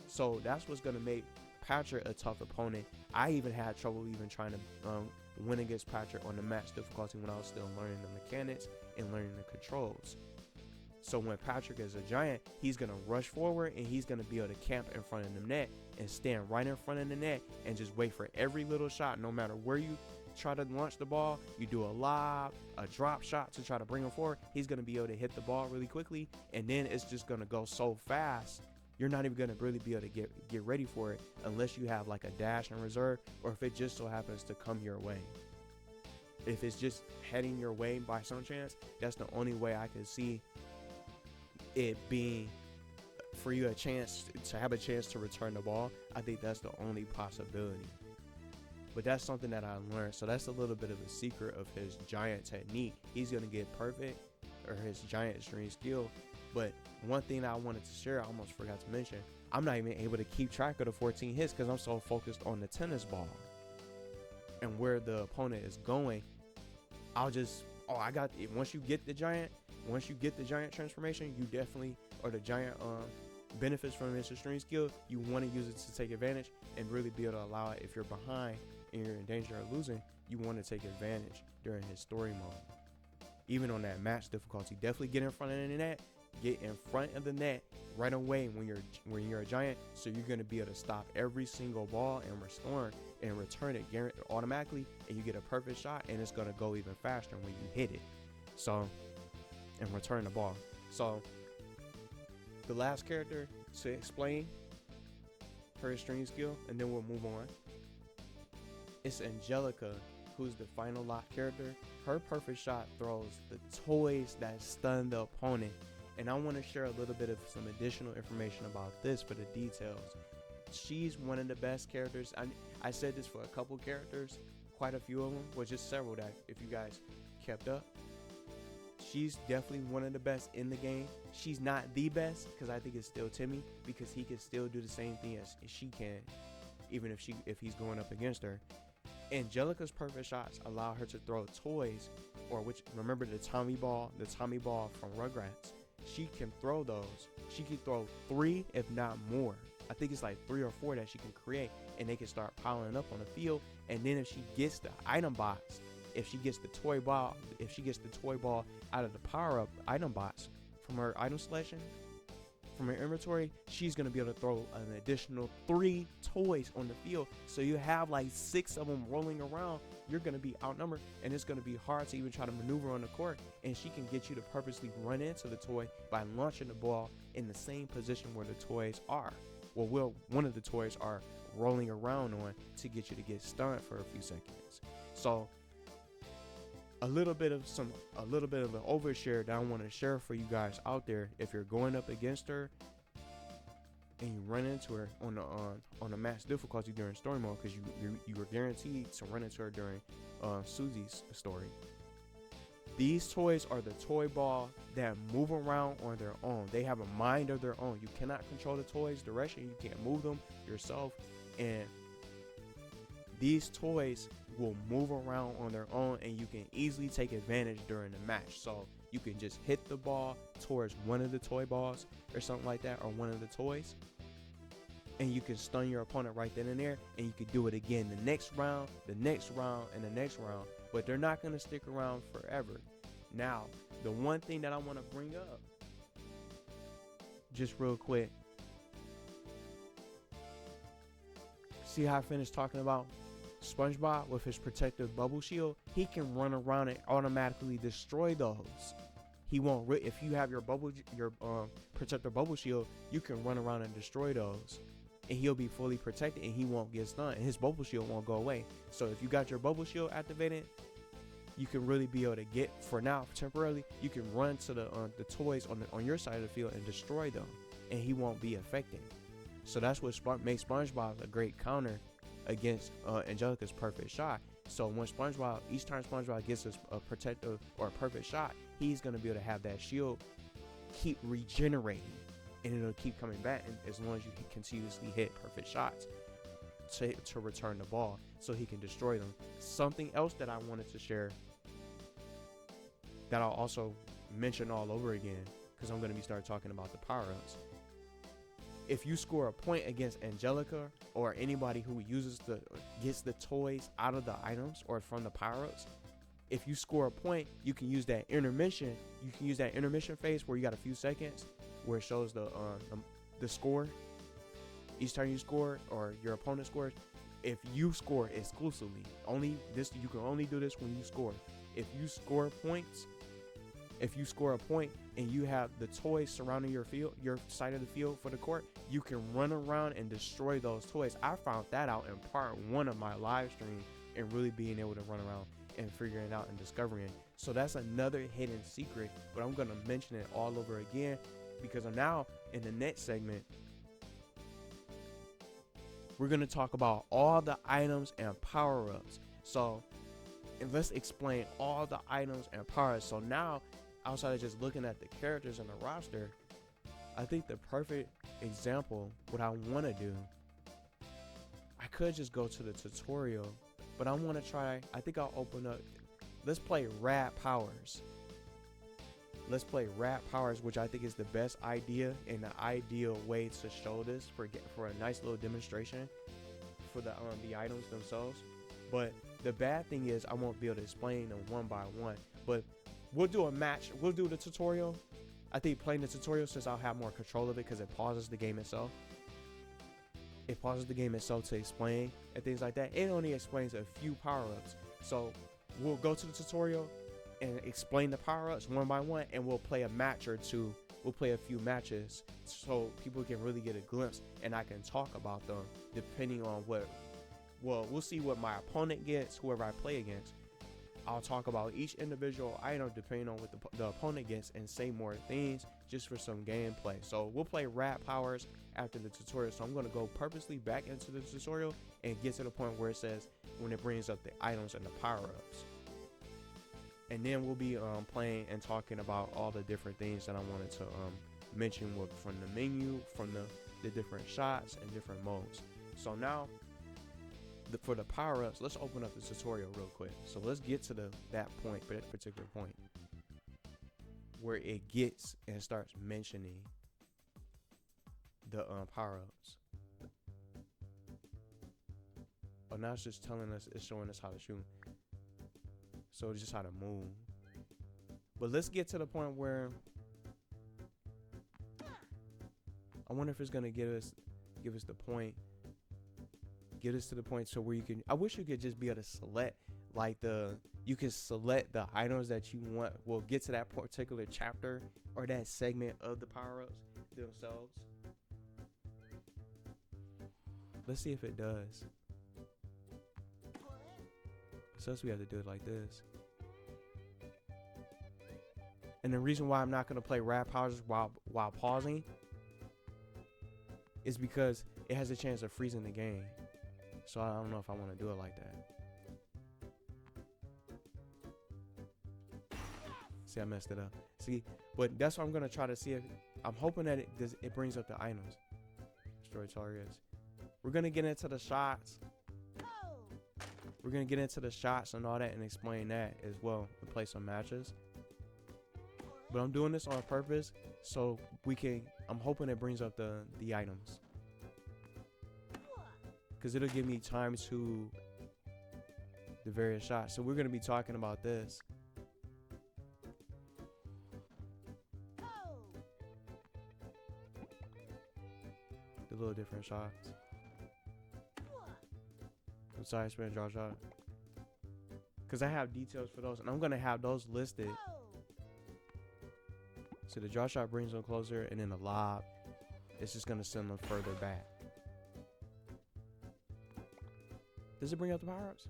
A: So that's what's going to make Patrick a tough opponent. I even had trouble even trying to win against Patrick on the match difficulty when I was still learning the mechanics and learning the controls. So when Patrick is a giant, he's going to rush forward, and he's going to be able to camp in front of the net and stand right in front of the net and just wait for every little shot. No matter where you try to launch the ball, you do a lob, a drop shot to try to bring him forward, he's going to be able to hit the ball really quickly, and then it's just going to go so fast you're not even going to really be able to get ready for it unless you have like a dash in reserve, or if it just so happens to come your way. If it's just heading your way by some chance, that's the only way I can see it being for you to have a chance to return the ball. I think that's the only possibility. But that's something that I learned. So that's a little bit of a secret of his giant technique. He's going to get perfect, or his giant extreme skill. But one thing I wanted to share, I almost forgot to mention, I'm not even able to keep track of the 14 hits because I'm so focused on the tennis ball and where the opponent is going. Once you get the giant transformation, you definitely, or the giant benefits from this extreme skill, you want to use it to take advantage and really be able to allow it. If you're behind and you're in danger of losing, you want to take advantage during his story mode. Even on that match difficulty, definitely get in front of the net. Get in front of the net right away when you're a giant, so you're going to be able to stop every single ball and return it automatically, and you get a perfect shot, and it's going to go even faster when you hit it. So, and return the ball. So the last character to explain her extreme skill, and then we'll move on. It's Angelica, who's the final lock character. Her perfect shot throws the toys that stun the opponent. And I want to share a little bit of some additional information about this for the details. She's one of the best characters. I said this for a couple characters, quite a few of them, well, just several that if you guys kept up. She's definitely one of the best in the game. She's not the best, because I think it's still Timmy, because he can still do the same thing as she can, even if he's going up against her. Angelica's perfect shots allow her to throw toys, or remember the Tommy ball from Rugrats. She can throw those. She can throw 3, if not more. I think it's like 3 or 4 that she can create, and they can start piling up on the field. And then if she gets the item box, if she gets the toy ball out of the power-up item box from her item selection, from her inventory, she's going to be able to throw an additional 3 toys on the field. So you have like 6 of them rolling around. You're going to be outnumbered, and it's going to be hard to even try to maneuver on the court. And she can get you to purposely run into the toy by launching the ball in the same position where the toys are. Well, one of the toys are rolling around on, to get you to get stunned for a few seconds. So a little bit of an overshare that I want to share for you guys out there. If you're going up against her and you run into her on a match difficulty during story mode, because you were guaranteed to run into her during Susie's story. These toys are the toy ball that move around on their own. They have a mind of their own. You cannot control the toys' direction. You can't move them yourself, and these toys will move around on their own, and you can easily take advantage during the match. So you can just hit the ball towards one of the toy balls or something like that, or one of the toys, and you can stun your opponent right then and there, and you can do it again the next round, and the next round. But they're not going to stick around forever. Now, the one thing that I want to bring up just real quick, see how I finished talking about SpongeBob with his protective bubble shield? He can run around and automatically destroy those. He won't. If you have your protector bubble shield, you can run around and destroy those, and he'll be fully protected, and he won't get stunned, and his bubble shield won't go away. So if you got your bubble shield activated, you can really be able to get, for now, temporarily, you can run to the toys on your side of the field and destroy them, and he won't be affected. So that's what makes SpongeBob a great counter against Angelica's perfect shot. So when each time SpongeBob gets a protective or a perfect shot, he's going to be able to have that shield keep regenerating, and it'll keep coming back, and as long as you continuously hit perfect shots to return the ball, so he can destroy them. Something else that I wanted to share that I'll also mention all over again, because I'm going to be starting talking about the power-ups. If you score a point against Angelica or anybody who gets the toys out of the items or from the power-ups, if you score a point, you can use that intermission. You can use that intermission phase where you got a few seconds where it shows the score. Each time you score or your opponent scores, if you score exclusively, you can only do this when you score. If you score a point and you have the toys surrounding your side of the field for the court, you can run around and destroy those toys. I found that out in part 1 of my live stream, and really being able to run around and figuring it out and discovering it. So that's another hidden secret, but I'm going to mention it all over again, because I'm now in the next segment. We're going to talk about all the items and power-ups. So, and let's explain all the items and power-ups. So now, outside of just looking at the characters in the roster, I think the perfect example, what I want to do, I could just go to the tutorial, but I want to try, I think I'll open up, let's play Rad Powers. let's play Rat Powers, which I think is the best idea and the ideal way to show this for a nice little demonstration for the items themselves. But the bad thing is I won't be able to explain them one by one. But we'll do a match. We'll do the tutorial. I think playing the tutorial, since I'll have more control of it because it pauses the game itself. It pauses the game itself to explain and things like that. It only explains a few power-ups. So we'll go to the tutorial and explain the power-ups one by one, and we'll play a match or two. We'll play a few matches so people can really get a glimpse, and I can talk about them depending on what, well, we'll see what my opponent gets, whoever I play against. I'll talk about each individual item depending on what the opponent gets and say more things just for some gameplay. So we'll play Rat Powers after the tutorial. So I'm going to go purposely back into the tutorial and get to the point where it says when it brings up the items and the power-ups. And then we'll be playing and talking about all the different things that I wanted to mention from the menu, from the different shots and different modes. So now, for the power-ups, let's open up the tutorial real quick. So let's get to that particular point where it gets and starts mentioning the power-ups. Oh, now it's just telling us, it's showing us how to shoot. So it's just how to move. But let's get to the point where I wonder if it's gonna give us the point. Get us to the point so where you can, I wish you could just be able to select like you can select the items that you want. We'll get to that particular chapter or that segment of the power-ups themselves. Let's see if it does. So we have to do it like this. And the reason why I'm not gonna play Rat Powers while pausing is because it has a chance of freezing the game. So I don't know if I want to do it like that. See, I messed it up. See, but that's what I'm gonna try to see if I'm hoping that it brings up the items. Destroy targets. We're gonna get into the shots. We're gonna get into the shots and all that and explain that as well and play some matches. But I'm doing this on purpose so I'm hoping it brings up the items. Because it'll give me time to the various shots. So we're going to be talking about this. The little different shots. I'm sorry, spin draw shot. Because I have details for those. And I'm going to have those listed. So the draw shot brings them closer. And then the lob, it's just going to send them further back. Does it bring up the power-ups?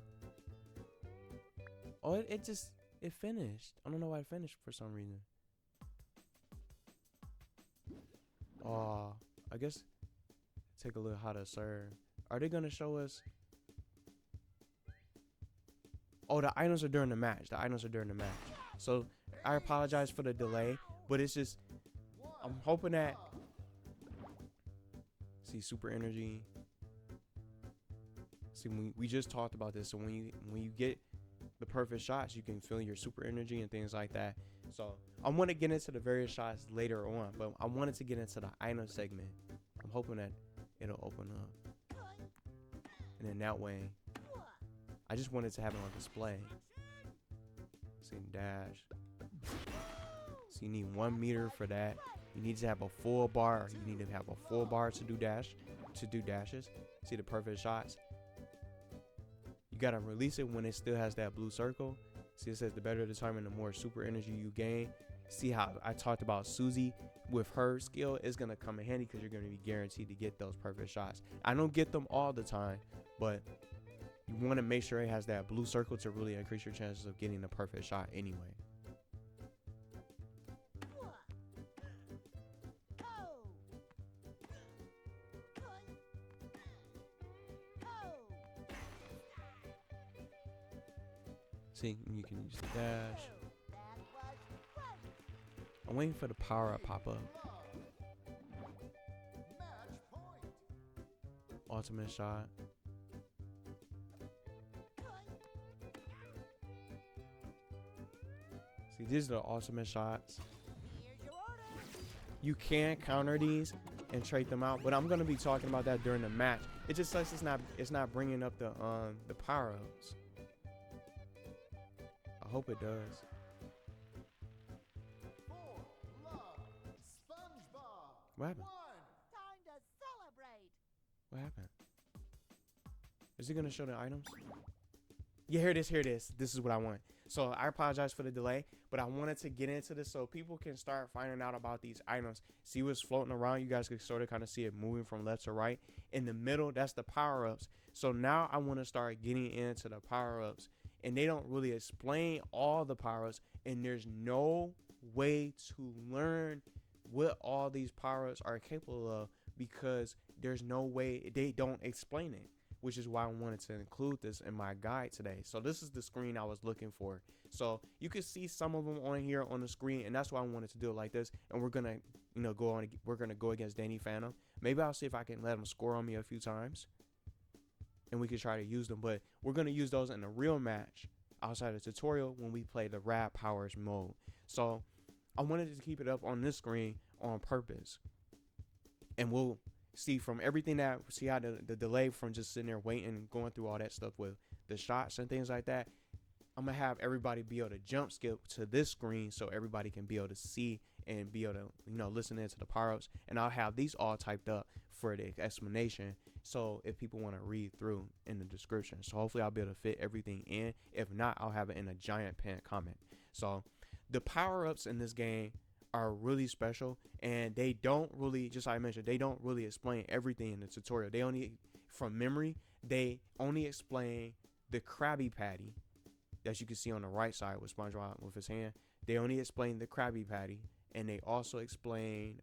A: Oh, it finished. I don't know why it finished for some reason. Oh, I guess take a look how to serve. Are they gonna show us? Oh, the items are during the match. The items are during the match. So I apologize for the delay, but it's just I'm hoping that see super energy. See, we just talked about this. So when you get the perfect shots, you can feel your super energy and things like that. So I want to get into the various shots later on, but I wanted to get into the item segment. I'm hoping that it'll open up, and then that way, I just wanted to have it on display. See, dash. So you need 1 meter for that. You need to have a full bar. You need to have a full bar to do dashes. See the perfect shots. You gotta release it when it still has that blue circle. See, it says the better determine, the more super energy you gain. See how I talked about Susie with her skill is gonna come in handy because you're gonna be guaranteed to get those perfect shots. I don't get them all the time, but you want to make sure it has that blue circle to really increase your chances of getting the perfect shot anyway. See, you can use the dash. I'm waiting for the power up pop up. Ultimate shot. See, these are the ultimate shots. You can counter these and trade them out, but I'm gonna be talking about that during the match. It just sucks it's not bringing up the power ups. I hope it does. What happened?
B: Time to celebrate.
A: What happened? Is it gonna show the items? Yeah, here it is. Here it is. This is what I want. So I apologize for the delay, but I wanted to get into this so people can start finding out about these items. See what's floating around. You guys can sort of kind of see it moving from left to right. In the middle, that's the power-ups. So now I want to start getting into the power-ups. And they don't really explain all the power-ups. And there's no way to learn what all these power-ups are capable of because there's no way, they don't explain it, which is why I wanted to include this in my guide today. So this is the screen I was looking for. So you can see some of them on here on the screen, and that's why I wanted to do it like this. And we're gonna, we're gonna go against Danny Phantom. Maybe I'll see if I can let him score on me a few times, and we can try to use them. But we're gonna use those in a real match outside the tutorial when we play the Rad Powers mode. So I wanted to keep it up on this screen on purpose, and we'll see from everything that, see how the delay from just sitting there waiting, going through all that stuff with the shots and things like that. I'm gonna have everybody be able to jump skip to this screen so everybody can be able to see and be able to, listen into the power-ups. And I'll have these all typed up for the explanation, so if people want to read through in the description. So hopefully I'll be able to fit everything in. If not, I'll have it in a giant pinned comment. So the power-ups in this game are really special, and they don't really, just like I mentioned, they don't really explain everything in the tutorial. They only, from memory, they only explain the Krabby Patty that you can see on the right side with SpongeBob with his hand. They only explain the Krabby Patty, and they also explain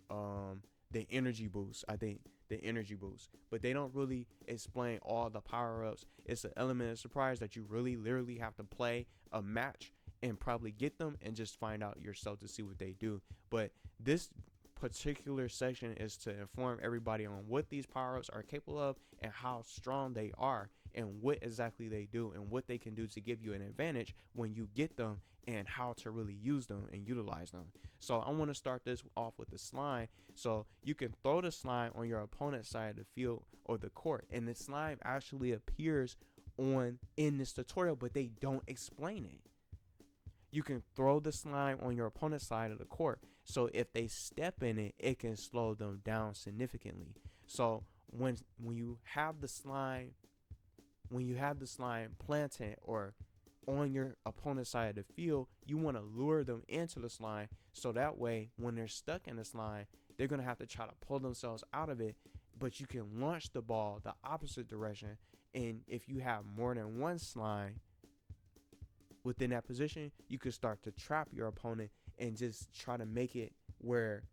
A: the energy boost. I think the energy boost, but they don't really explain all the power-ups. It's an element of surprise that you really literally have to play a match and probably get them and just find out yourself to see what they do. But this particular section is to inform everybody on what these power-ups are capable of and how strong they are and what exactly they do and what they can do to give you an advantage when you get them and how to really use them and utilize them. So I want to start this off with the slime. So you can throw the slime on your opponent's side of the field or the court, and the slime actually appears in this tutorial, but they don't explain it. You can throw the slime on your opponent's side of the court, so if they step in it, it can slow them down significantly. So when you have the slime planted or on your opponent's side of the field, you want to lure them into the slime, so that way when they're stuck in the slime, they're going to have to try to pull themselves out of it, but you can launch the ball the opposite direction. And if you have more than one slime within that position, you could start to trap your opponent and just try to make it where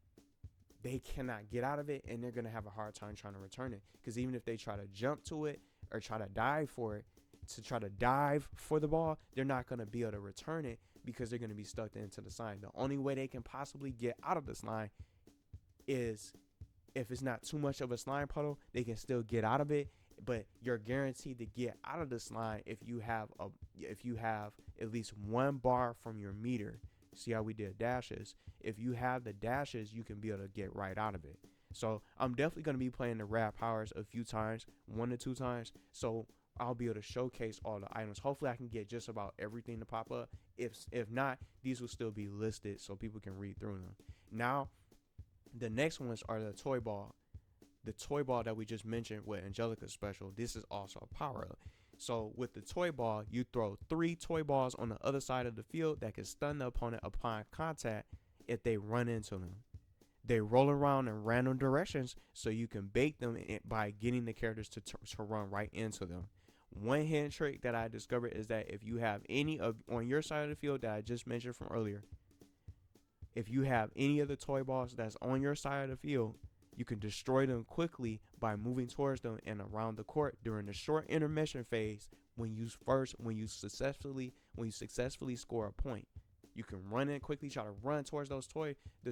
A: they cannot get out of it, and they're going to have a hard time trying to return it, because even if they try to jump to it or try to dive for it, to try to dive for the ball, they're not going to be able to return it because they're going to be stuck into the slime. The only way they can possibly get out of the slime is if it's not too much of a slime puddle, they can still get out of it, but you're guaranteed to get out of the slime if you have at least one bar from your meter. See how we did dashes? If you have the dashes, you can be able to get right out of it. So I'm definitely going to be playing the Rad Powers a few times, 1 to 2 times, so I'll be able to showcase all the items. Hopefully I can get just about everything to pop up. If not, these will still be listed so people can read through them. Now the next ones are the toy ball. The toy ball that we just mentioned with Angelica's special, this is also a power up. So with the toy ball, you throw 3 toy balls on the other side of the field that can stun the opponent upon contact if they run into them. They roll around in random directions, so you can bait them by getting the characters to run right into them. One hidden trick that I discovered is that if you have any of on your side of the field that I just mentioned from earlier, if you have any of the toy balls that's on your side of the field, you can destroy them quickly by moving towards them and around the court during the short intermission phase. When you successfully score a point, you can run in quickly, try to run towards the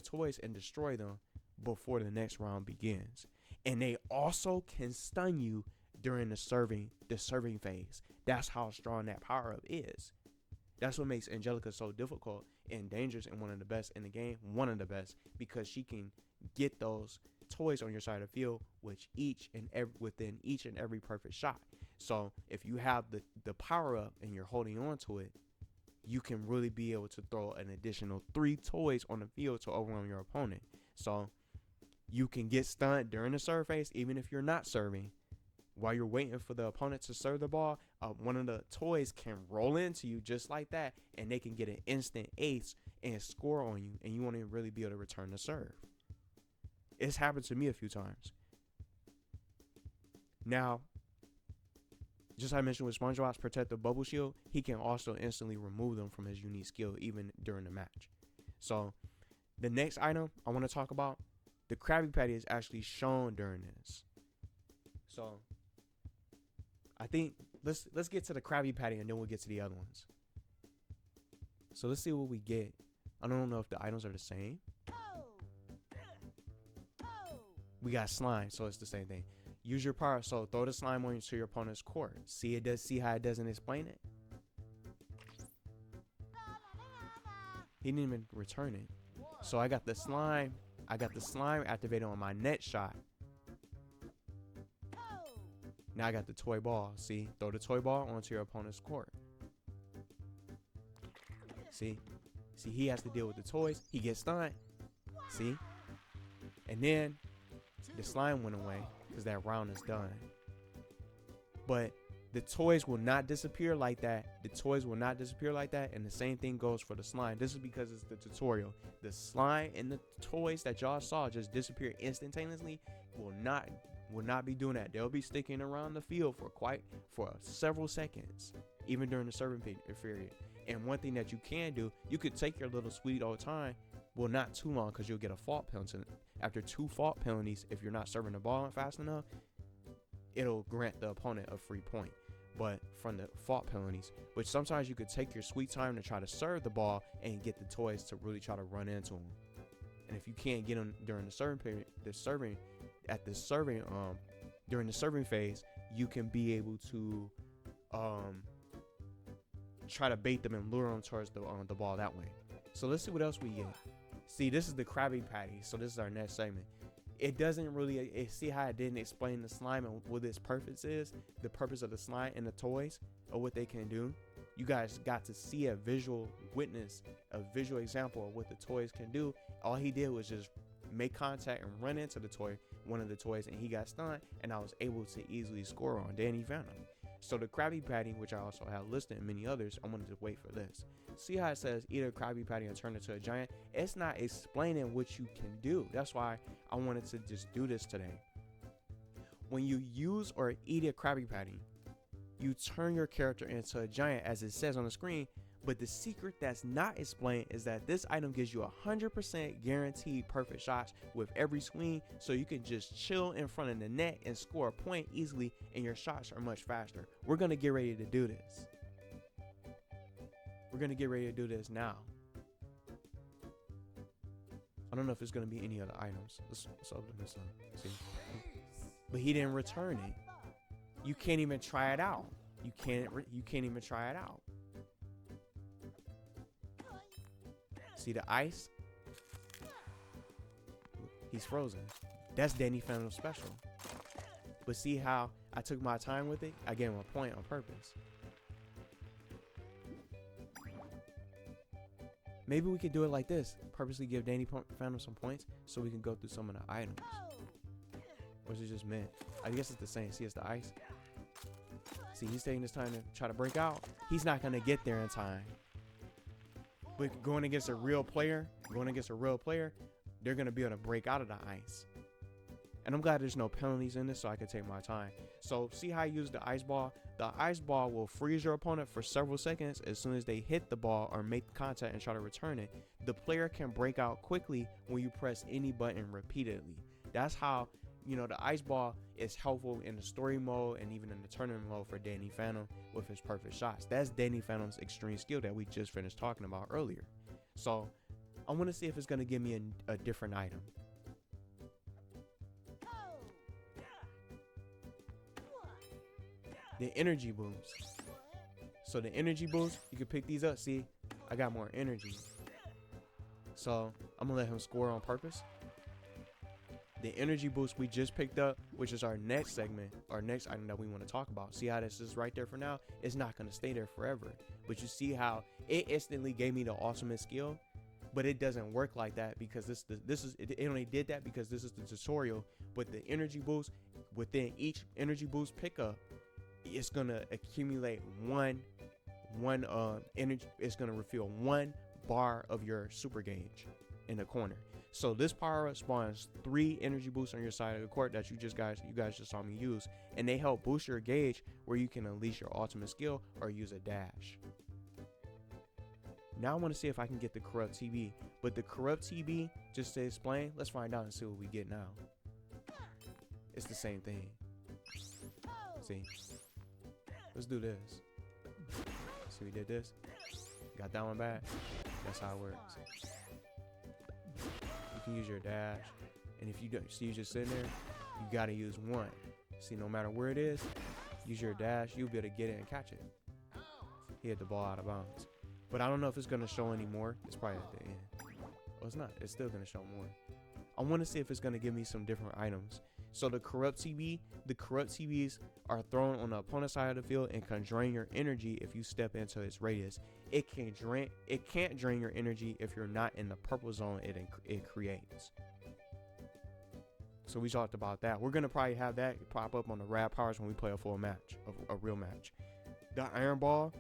A: toys and destroy them before the next round begins. And they also can stun you during the serving phase. That's how strong that power up is. That's what makes Angelica so difficult and dangerous and one of the best in the game. One of the best, because she can get those toys on your side of the field, which within each and every perfect shot. So if you have the power up and you're holding on to it, you can really be able to throw an additional 3 toys on the field to overwhelm your opponent. So you can get stunned during the serve phase, even if you're not serving. While you're waiting for the opponent to serve the ball, one of the toys can roll into you just like that, and they can get an instant ace and score on you, and you won't even really be able to return the serve. It's happened to me a few times. Now, just like I mentioned with SpongeBob's protective bubble shield, he can also instantly remove them from his unique skill even during the match. So the next item I want to talk about, the Krabby Patty is actually shown during this. So I think let's get to the Krabby Patty and then we'll get to the other ones. So let's see what we get. I don't know if the items are the same. We got slime, so it's the same thing. Use your power, so throw the slime onto your opponent's court. See how it doesn't explain it? He didn't even return it. So I got the slime activated on my net shot. Now I got the toy ball. See, throw the toy ball onto your opponent's court. See, he has to deal with the toys. He gets stunned. See, and then the slime went away because that round is done. But the toys will not disappear like that. And the same thing goes for the slime. This is because it's the tutorial. The slime and the toys that y'all saw just disappear instantaneously will not be doing that. They'll be sticking around the field for several seconds, even during the serving period. And one thing that you can do, you could take your little sweet old time. Well, not too long, because you'll get a fault penalty. After 2 fault penalties, if you're not serving the ball fast enough, it'll grant the opponent a free point. But from the fault penalties, which sometimes you could take your sweet time to try to serve the ball and get the toys to really try to run into them. And if you can't get them during the serving period, during the serving phase, you can be able to try to bait them and lure them towards the ball that way. So let's see what else we get. See, this is the Krabby Patty. So this is our next segment. It doesn't really see how it didn't explain the slime and what its purpose is, the purpose of the slime and the toys, or what they can do. You guys got to see a visual example of what the toys can do. All he did was just make contact and run into one of the toys, and he got stunned, and I was able to easily score on Danny Phantom. So the Krabby Patty, which I also have listed and many others, I wanted to wait for this. See how it says eat a Krabby Patty and turn it to a giant? It's not explaining what you can do. That's why I wanted to just do this today. When you use or eat a Krabby Patty, you turn your character into a giant, as it says on the screen. But the secret that's not explained is that this item gives you 100% guaranteed perfect shots with every swing, so you can just chill in front of the net and score a point easily, and your shots are much faster. We're going to get ready to do this. We're going to get ready to do this now. I don't know if it's going to be any other items. Let's open this up. See? But he didn't return it. You can't even try it out. You can't even try it out. See the ice? He's frozen. That's Danny Phantom special. But see how I took my time with it? I gave him a point on purpose. Maybe we could do it like this. Purposely give Danny Phantom some points so we can go through some of the items. Or is it just meant? I guess it's the same. See, it's the ice. See, he's taking his time to try to break out. He's not going to get there in time. But going against a real player, they're going to be able to break out of the ice. And I'm glad there's no penalties in this, so I can take my time. So see how I use the ice ball? The ice ball will freeze your opponent for several seconds. As soon as they hit the ball or make contact and try to return it, the player can break out quickly when you press any button repeatedly. That's how, the ice ball is helpful in the story mode and even in the tournament mode for Danny Phantom with his perfect shots. That's Danny Phantom's extreme skill that we just finished talking about earlier. So I want to see if it's going to give me a different item. The energy boost. So the energy boost, you can pick these up. See, I got more energy. So I'm going to let him score on purpose. The energy boost we just picked up, which is our next segment, our next item that we want to talk about. See how this is right there for now? It's not going to stay there forever. But you see how it instantly gave me the ultimate skill, but it doesn't work like that because it only did that because this is the tutorial. But the energy boost within each energy boost pickup, it's going to accumulate one energy. It's going to refill 1 bar of your super gauge in the corner. So this power up spawns 3 energy boosts on your side of the court that you guys just saw me use, and they help boost your gauge where you can unleash your ultimate skill or use a dash. Now I want to see if I can get the corrupt TB, but the corrupt TB, just to explain, let's find out and see what we get now. It's the same thing. See, let's do this. See, we did this. Got that one back. That's how it works. You can use your dash, and if you don't, see you just sitting there, you gotta use 1. See, no matter where it is, use your dash, you'll be able to get it and catch it. He hit the ball out of bounds, but I don't know if it's gonna show anymore. It's probably at the end. Oh, it's not. It's still gonna show more. I want to see if it's gonna give me some different items. So the corrupt TBs are thrown on the opponent's side of the field and can drain your energy if you step into its radius. It can't drain your energy if you're not in the purple zone it creates. So we talked about that. We're gonna probably have that pop up on the rad powers when we play a full match, a real match. The iron ball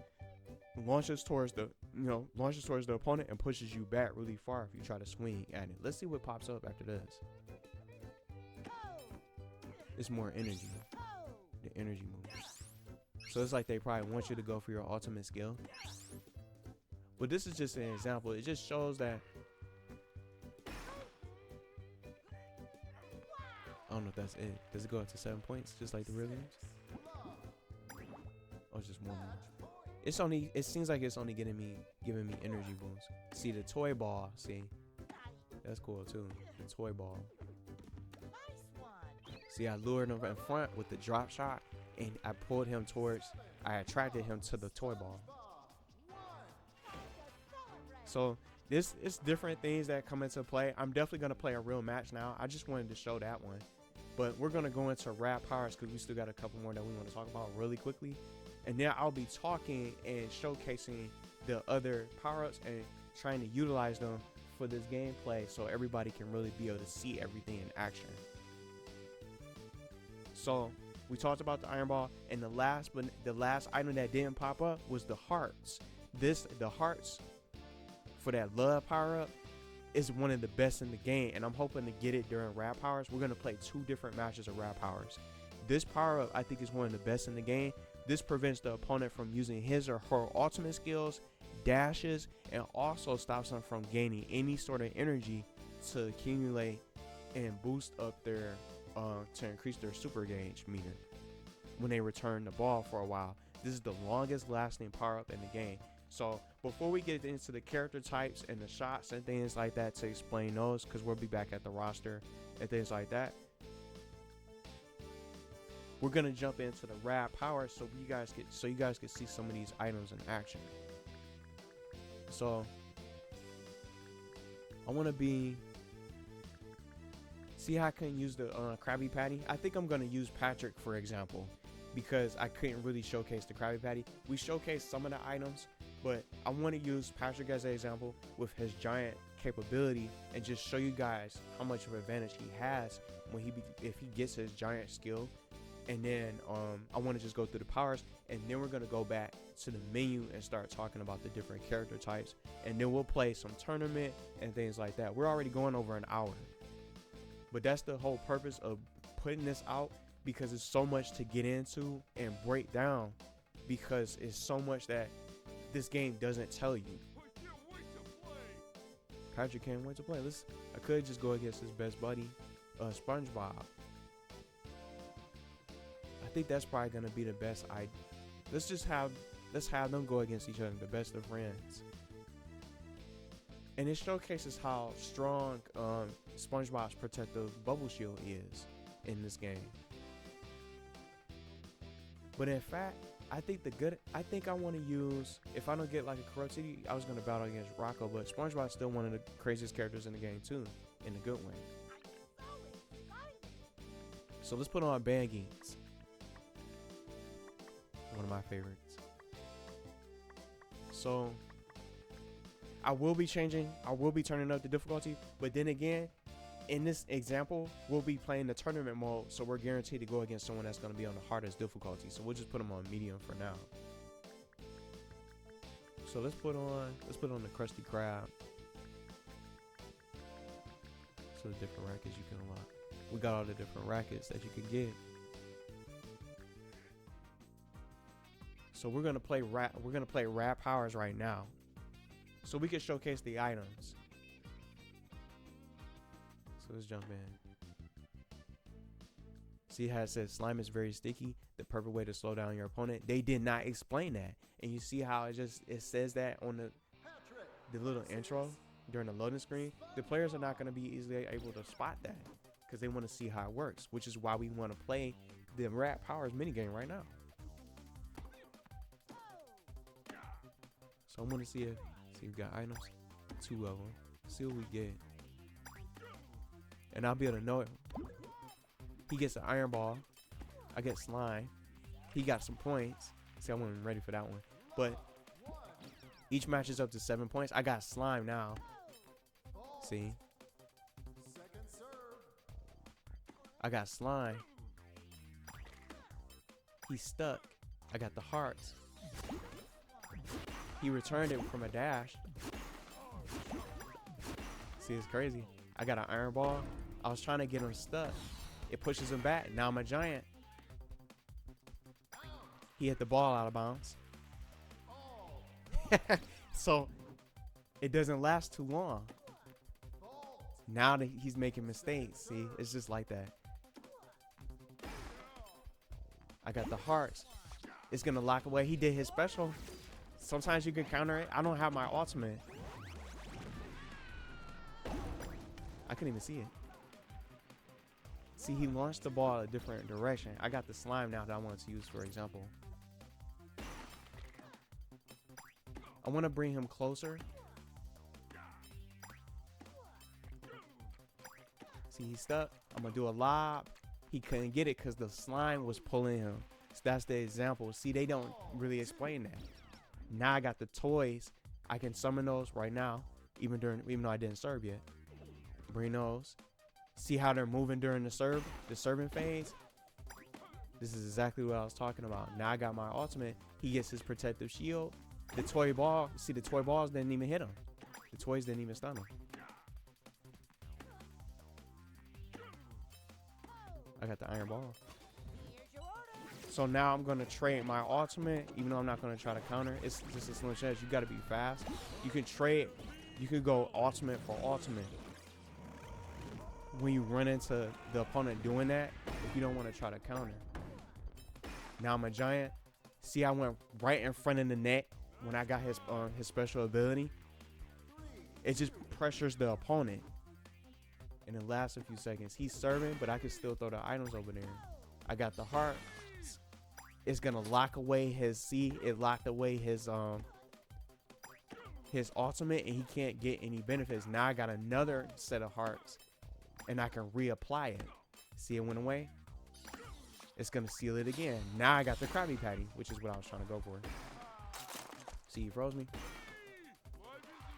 A: launches towards the opponent and pushes you back really far if you try to swing at it. Let's see what pops up after this. It's more energy. The energy moves. So it's like they probably want you to go for your ultimate skill. But this is just an example. It just shows that I don't know if that's it. Does it go up to 7 points just like the real games? Oh, it's just one more. It seems like it's only giving me energy boosts. See the toy ball, see? That's cool too. The toy ball. See, I lured him in front with the drop shot, and I attracted him to the toy ball. So this is different things that come into play. I'm definitely going to play a real match now. I just wanted to show that one. But we're going to go into rad powers because we still got a couple more that we want to talk about really quickly. And then I'll be talking and showcasing the other power-ups and trying to utilize them for this gameplay so everybody can really be able to see everything in action. So we talked about the iron ball, and the last item that didn't pop up was the hearts. The hearts for that love power up is one of the best in the game, and I'm hoping to get it during rad powers. We're gonna play 2 different matches of rad powers. This power up I think is one of the best in the game. This prevents the opponent from using his or her ultimate skills, dashes, and also stops them from gaining any sort of energy to accumulate and boost up their to increase their super gauge meter when they return the ball for a while. This is the longest lasting power up in the game. So before we get into the character types and the shots and things like that to explain those, because we'll be back at the roster and things like that, we're gonna jump into the rad powers so you guys can see some of these items in action. So I want to see how I can use the Krabby Patty. I think I'm gonna use Patrick for example because I couldn't really showcase the Krabby Patty. We showcased some of the items, but I want to use Patrick as an example with his giant capability and just show you guys how much of an advantage he has when if he gets his giant skill. And then I want to just go through the powers, and then we're going to go back to the menu and start talking about the different character types, and then we'll play some tournament and things like that. We're already going over an hour, but that's the whole purpose of putting this out, because it's so much to get into and break down, because it's so much that this game doesn't tell you. Patrick can't wait to play. I could just go against his best buddy, SpongeBob. I think that's probably gonna be the best idea. Let's have them go against each other, the best of friends. And it showcases how strong SpongeBob's protective bubble shield is in this game. But in fact, I think I want to use, if I don't get like a corrupt city, I was gonna battle against Rocco, but SpongeBob's still one of the craziest characters in the game too, in a good way. So let's put on Baggings. One of my favorites. So I will be turning up the difficulty, but then again, in this example, we'll be playing the tournament mode, so we're guaranteed to go against someone that's going to be on the hardest difficulty. So we'll just put them on medium for now. So let's put on the Krusty Krab. So the different rackets you can unlock. We got all the different rackets that you can get. So we're gonna play rap powers right now, so we can showcase the items. So let's jump in. See how it says slime is very sticky, the perfect way to slow down your opponent. They did not explain that, and you see how it says that on the little intro during the loading screen. The players are not going to be easily able to spot that because they want to see how it works, which is why we want to play the rap powers minigame right now. So I'm going to see we got items, 2 of them. See what we get. And I'll be able to know it. He gets an iron ball. I get slime. He got some points. See, I wasn't ready for that one. But each match is up to 7 points. I got slime now. See? I got slime. He's stuck. I got the hearts. He returned it from a dash. See, it's crazy. I got an iron ball. I was trying to get him stuck. It pushes him back. Now I'm a giant. He hit the ball out of bounds. So it doesn't last too long. Now that he's making mistakes, see, it's just like that. I got the hearts. It's gonna lock away. He did his special. Sometimes you can counter it. I don't have my ultimate. I couldn't even see it. See, he launched the ball a different direction. I got the slime now that I wanted to use, for example. I want to bring him closer. See, he's stuck. I'm going to do a lob. He couldn't get it because the slime was pulling him. So that's the example. See, they don't really explain that. Now I got the toys. I can summon those right now, even though I didn't serve yet. Bring those. See how they're moving during the serving phase? This is exactly what I was talking about. Now I got my ultimate. He gets his protective shield. The toy ball, see, the toy balls didn't even hit him. The toys didn't even stun him. I got the iron ball. So now I'm going to trade my ultimate, even though I'm not going to try to counter. It's just a slim chance. You got to be fast. You can trade. You could go ultimate for ultimate. When you run into the opponent doing that, if you don't want to try to counter. Now I'm a giant. See, I went right in front of the net when I got his special ability. It just pressures the opponent. And it lasts a few seconds. He's serving, but I can still throw the items over there. I got the heart. It's gonna lock away his it locked away his ultimate, and he can't get any benefits. Now I got another set of hearts, and I can reapply it. See, it went away. It's gonna seal it again. Now I got the Krabby Patty, which is what I was trying to go for. See, he froze me.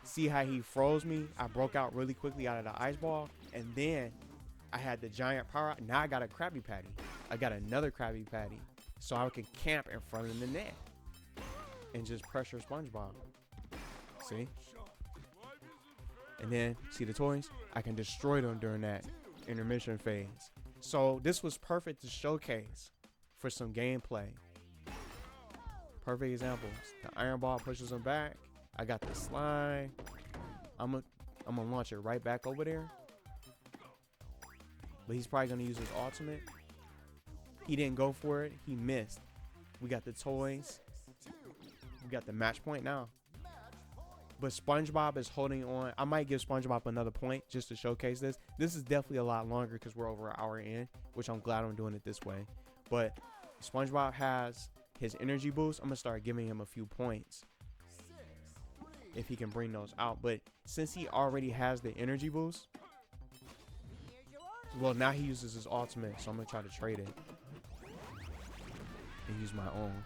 A: See how he froze me? I broke out really quickly out of the ice ball, and then I had the giant power. Now I got a Krabby Patty. I got another Krabby Patty, so I can camp in front of the net and just pressure SpongeBob. See? And then, see the toys? I can destroy them during that intermission phase. So this was perfect to showcase for some gameplay. Perfect examples. The iron ball pushes him back. I got the slime. I'm gonna launch it right back over there. But he's probably gonna use his ultimate. He didn't go for it. He missed. We got the toys. We got the match point now. But SpongeBob is holding on. I might give SpongeBob another point just to showcase this. This is definitely a lot longer because we're over an hour in, which I'm glad I'm doing it this way. But SpongeBob has his energy boost. I'm going to start giving him a few points if he can bring those out. But since he already has the energy boost, Well, now he uses his ultimate, so I'm gonna try to trade it and use my own.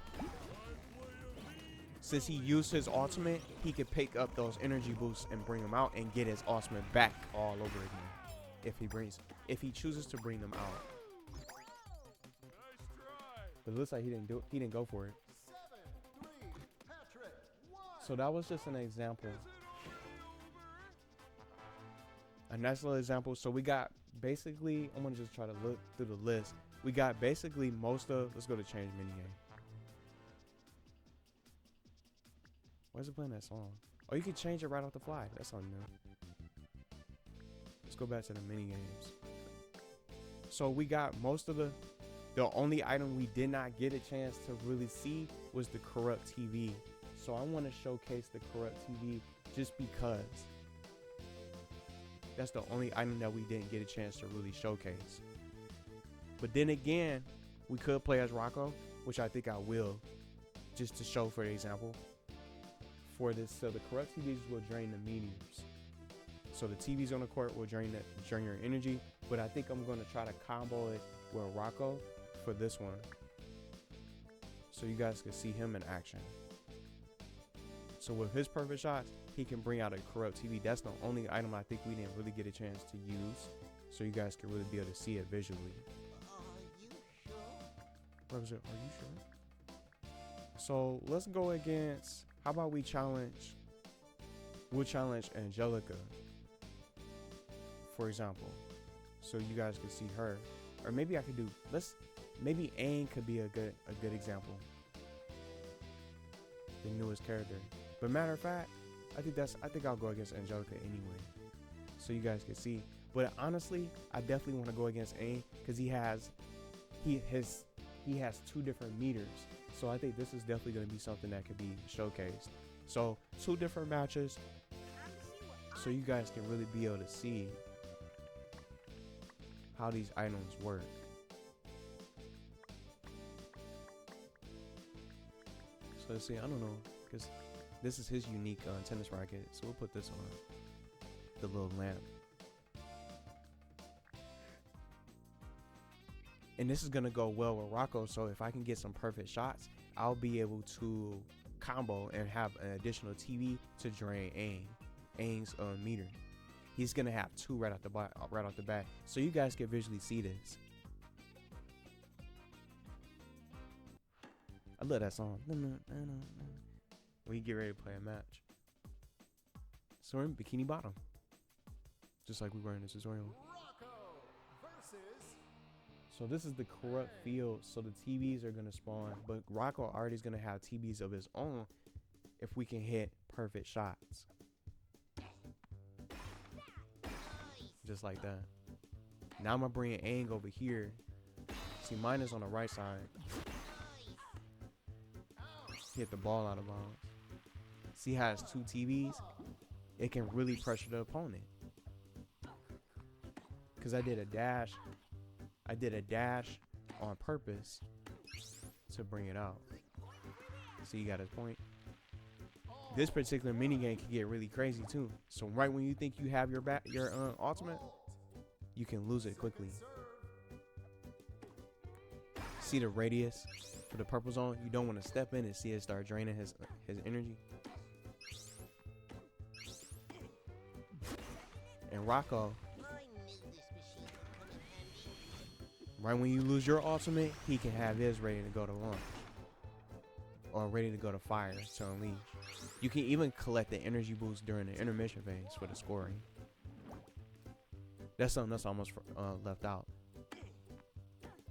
A: Since he used his ultimate, he could pick up those energy boosts and bring them out and get his ultimate back all over again. If he chooses to bring them out. But it looks like he didn't go for it. So that was just an example. A nice little example. So we got basically, I'm gonna just try to look through the list. We got basically most of, let's go to change minigame. Why is it playing that song? Oh, you can change it right off the fly. That's something new. Let's go back to the mini games. So we got most of the only item we did not get a chance to really see was the corrupt TV. So I want to showcase the corrupt TV just because that's the only item that we didn't get a chance to really showcase. But then again, we could play as Rocco, which I think I will, just to show for example. For this, so the corrupt TVs will drain the meteors. So the TVs on the court will drain your energy, but I think I'm going to try to combo it with Rocco for this one, so you guys can see him in action. So with his perfect shots, he can bring out a corrupt TV. That's the only item I think we didn't really get a chance to use, so you guys can really be able to see it visually. Are you sure? So let's go against. How about we'll challenge Angelica, for example, so you guys can see her. Or maybe I could do, maybe Aang could be a good example. The newest character. But matter of fact, I think I'll go against Angelica anyway, so you guys can see. But honestly, I definitely want to go against Aang because he has 2 different meters. So I think this is definitely going to be something that could be showcased. So 2 different matches, so you guys can really be able to see how these items work. So let's see, I don't know, because this is his unique tennis racket. So we'll put this on the little lamp. And this is going to go well with Rocco, so if I can get some perfect shots, I'll be able to combo and have an additional TV to drain Aang's meter. He's going to have 2 right off the bat, so you guys can visually see this. I love that song. We get ready to play a match. So we're in Bikini Bottom, just like we were in the tutorial. So this is the corrupt field, so the TVs are going to spawn, but Rocco already is going to have TVs of his own if we can hit perfect shots. Just like that. Now I'm going to bring Aang over here. See, mine is on the right side. Hit the ball out of bounds. See how it's 2 TVs? It can really pressure the opponent. Because I did a dash on purpose to bring it out. So you got his point. This particular minigame can get really crazy too. So right when you think you have your ultimate, you can lose it quickly. See the radius for the purple zone? You don't want to step in and see it start draining his energy. And Rocco, right when you lose your ultimate, he can have his ready to go to launch. Or ready to go to fire to unleash. You can even collect the energy boost during the intermission phase for the scoring. That's something that's almost left out.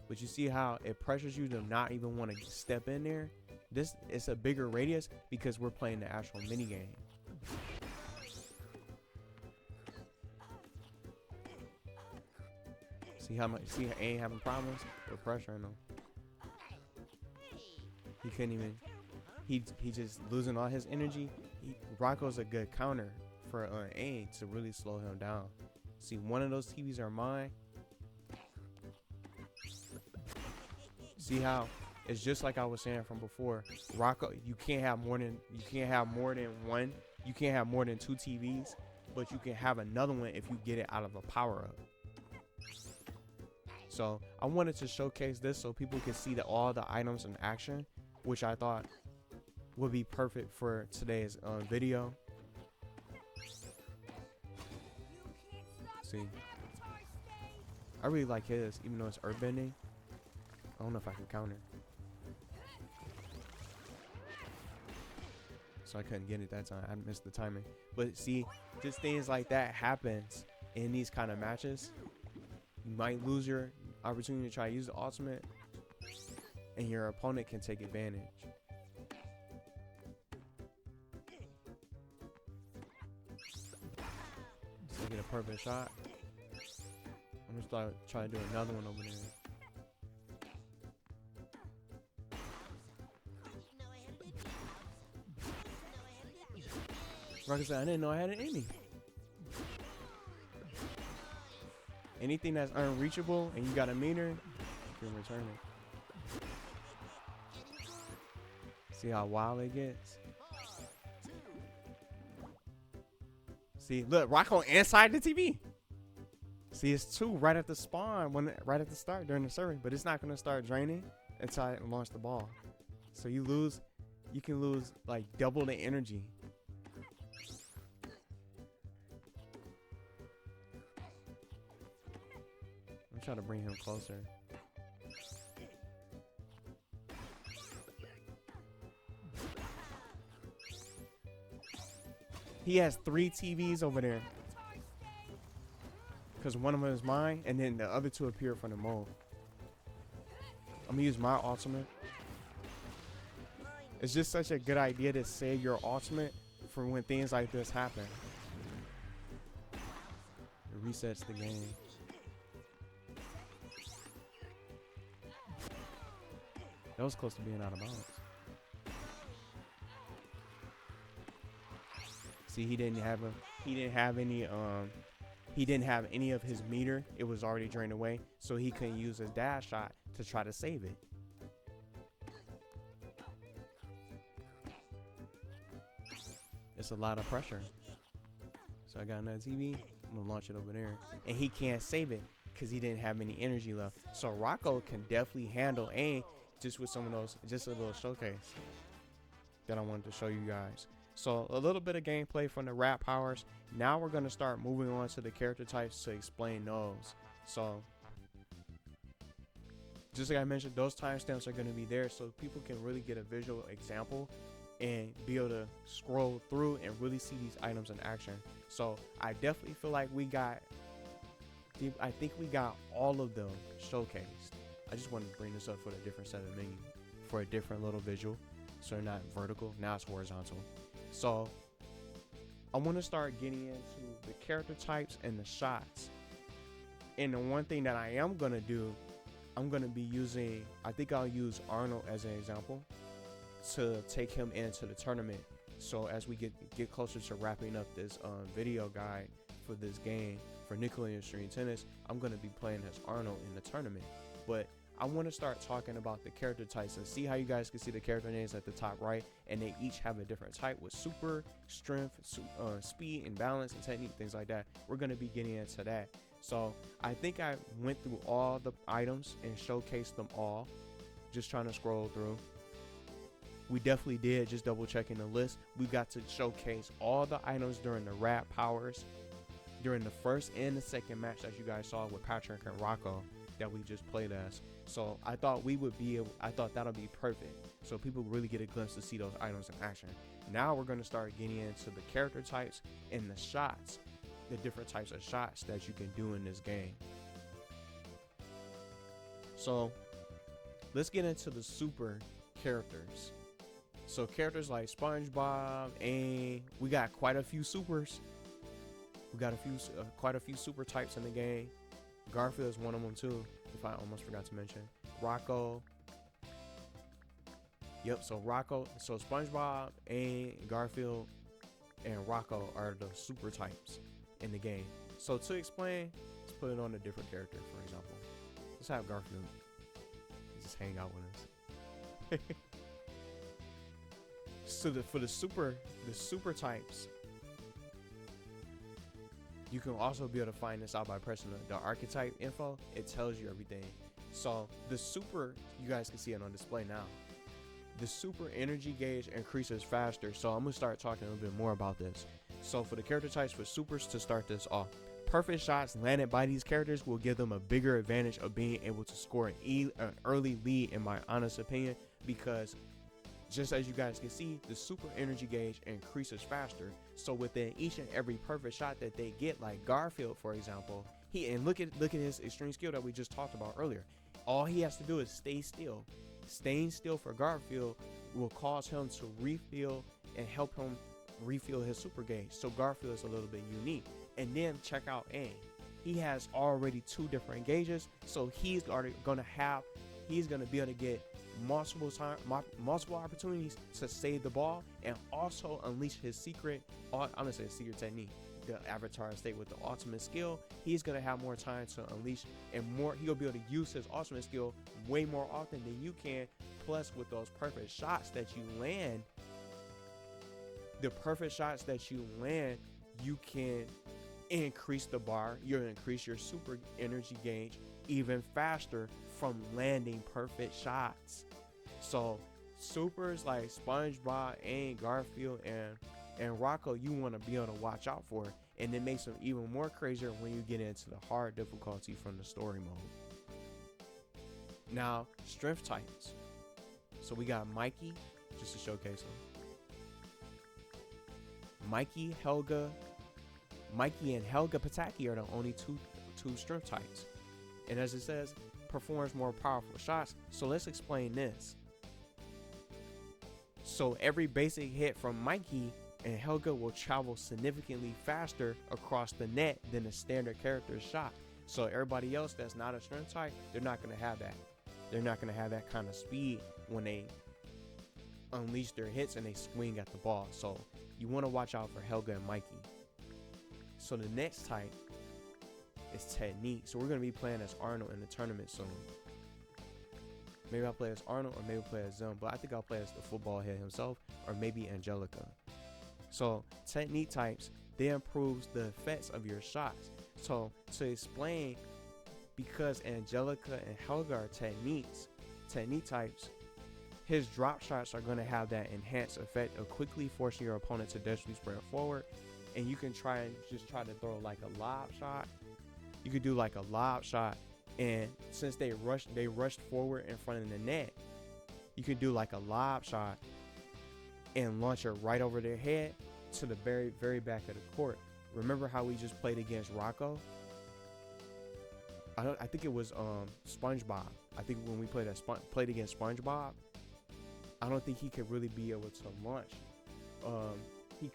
A: But you see how it pressures you to not even want to step in there? It's a bigger radius because we're playing the actual minigame. See how Aang having problems with pressure in him. He couldn't even. He just losing all his energy. Rocco's a good counter for Aang to really slow him down. See, one of those TVs are mine. See how it's just like I was saying from before. Rocco, you can't have more than one. You can't have more than 2 TVs, but you can have another one if you get it out of a power up. So I wanted to showcase this so people could see that all the items in action, which I thought would be perfect for today's video. See, I really like his, even though it's earthbending. I don't know if I can counter. So I couldn't get it that time. I missed the timing. But see, just things like that happens in these kind of matches. You might lose your opportunity to try to use the ultimate, and your opponent can take advantage. So get a perfect shot. I'm gonna start trying to do another one over there. Like I said, I didn't know I had it in me. Anything that's unreachable and you got a meter, you can return it. See how wild it gets? See, look, Rocco inside the TV. See, it's 2 right at the spawn, right at the start during the serving, but it's not gonna start draining until I launch the ball. So you can lose like double the energy. I'm trying to bring him closer. He has 3 TVs over there. Because one of them is mine, and then the other 2 appear from the mold. I'm gonna use my ultimate. It's just such a good idea to save your ultimate for when things like this happen. It resets the game. That was close to being out of bounds. See, he didn't have any of his meter. It was already drained away, so he couldn't use his dash shot to try to save it. It's a lot of pressure. So I got another TV. I'm gonna launch it over there, and he can't save it because he didn't have any energy left. So Rocco can definitely handle A just with some of those, just a little showcase that I wanted to show you guys. So a little bit of gameplay from the rap powers. Now we're going to start moving on to the character types to explain those. So just like I mentioned, those timestamps are going to be there so people can really get a visual example and be able to scroll through and really see these items in action. So I definitely feel like I think we got all of them showcased. I just wanted to bring this up for a different set of menu, for a different little visual. So they're not vertical, now it's horizontal. So I want to start getting into the character types and the shots. And the one thing that I am going to do, I'm going to be using, I think I'll use Arnold as an example to take him into the tournament. So as we get closer to wrapping up this video guide for this game, for Nickelodeon Extreme Tennis, I'm going to be playing as Arnold in the tournament. But I want to start talking about the character types and see how you guys can see the character names at the top right, and they each have a different type with super, strength, speed, and balance and technique, things like that. We're going to be getting into that. So I think I went through all the items and showcased them all, just trying to scroll through. We definitely did, just double checking the list. We got to showcase all the items during the rap powers, during the first and the second match that you guys saw with Patrick and Rocco that we just played as. So I thought that'll be perfect, so people really get a glimpse to see those items in action. Now we're going to start getting into the character types and the shots, the different types of shots that you can do in this game. So let's get into the super characters. So characters like SpongeBob, and we got quite a few supers. We got quite a few super types in the game. Garfield is one of them too, if I almost forgot to mention. Rocco. Yep, so SpongeBob and Garfield and Rocco are the super types in the game. So to explain, let's put it on a different character, for example. Let's have Garfield just hang out with us. So for the super types, You can also be able to find this out by pressing the archetype info. It tells you everything. So the super, you guys can see it on display now. The super energy gauge increases faster. So I'm gonna start talking a little bit more about this. So for the character types for supers, to start this off, perfect shots landed by these characters will give them a bigger advantage of being able to score an early lead, in my honest opinion, because just as you guys can see, the super energy gauge increases faster. So within each and every perfect shot that they get, like Garfield, for example, look at his extreme skill that we just talked about earlier. All he has to do is stay still. Staying still for Garfield will cause him to refill and help him refill his super gauge. So Garfield is a little bit unique. And then check out Aang. He has already 2 different gauges, so he's already gonna be able to get multiple opportunities to save the ball and also unleash his secret, I'm gonna say secret technique, the Avatar state with the ultimate skill. He's gonna have more time to unleash, and he'll be able to use his ultimate skill way more often than you can. Plus, with those perfect shots that you land, you can increase the bar. You'll increase your super energy gauge even faster from landing perfect shots. So supers like SpongeBob and Garfield and Rocco, you want to be able to watch out for, and it makes them even more crazier when you get into the hard difficulty from the story mode. Now, strength types. So we got Mikey, just to showcase him. Mikey and Helga Pataki are the only two strength types. And as it says, performs more powerful shots. So let's explain this. So every basic hit from Mikey and Helga will travel significantly faster across the net than a standard character's shot. So everybody else that's not a strength type, they're not going to have that. They're not going to have that kind of speed when they unleash their hits and they swing at the ball. So you want to watch out for Helga and Mikey. So the next type is technique. So we're going to be playing as Arnold in the tournament soon. Maybe I'll play as Arnold, or maybe I'll play as Zim, but I think I'll play as the football head himself, or maybe Angelica. So technique types, they improves the effects of your shots. So to explain, because Angelica and Helga are technique types, his drop shots are going to have that enhanced effect of quickly forcing your opponent to desperately spread forward. And you can try to throw like a lob shot. You could do like a lob shot, and since they rushed forward in front of the net, you can do like a lob shot and launch it right over their head to the very, very back of the court. Remember how we just played against Rocco? I think it was SpongeBob. I think when we played against SpongeBob, I don't think he could really be able to launch. He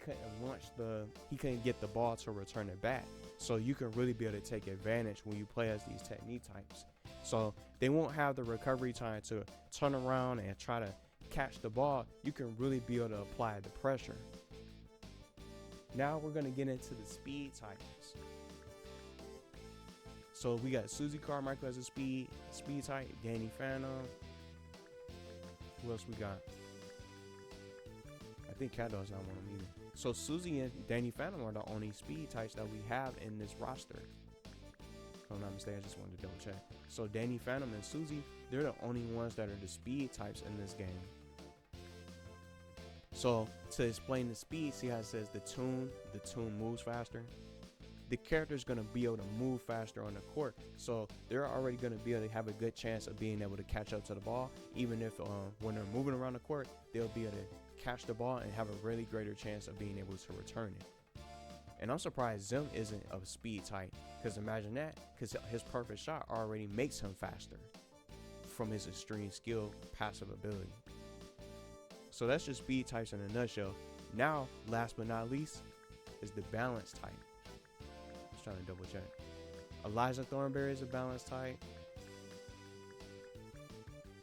A: couldn't get the ball to return it back. So you can really be able to take advantage when you play as these technique types. So they won't have the recovery time to turn around and try to catch the ball. You can really be able to apply the pressure. Now we're going to get into the speed types. So we got Susie Carmichael as a speed type, Danny Phantom. Who else we got? I think Cat Dog's not one of them either. So Susie and Danny Phantom are the only speed types that we have in this roster. If I'm not mistaken, I just wanted to double check. So Danny Phantom and Susie, they're the only ones that are the speed types in this game. So to explain the speed, see how it says the tune moves faster? The character's going to be able to move faster on the court. So they're already going to be able to have a good chance of being able to catch up to the ball. Even if when they're moving around the court, they'll be able to catch the ball and have a really greater chance of being able to return it. And I'm surprised Zim isn't a speed type, because imagine that, because his perfect shot already makes him faster from his extreme skill passive ability. So that's just speed types in a nutshell. Now, last but not least, is the balance type. Just trying to double check. Eliza Thornberry is a balance type.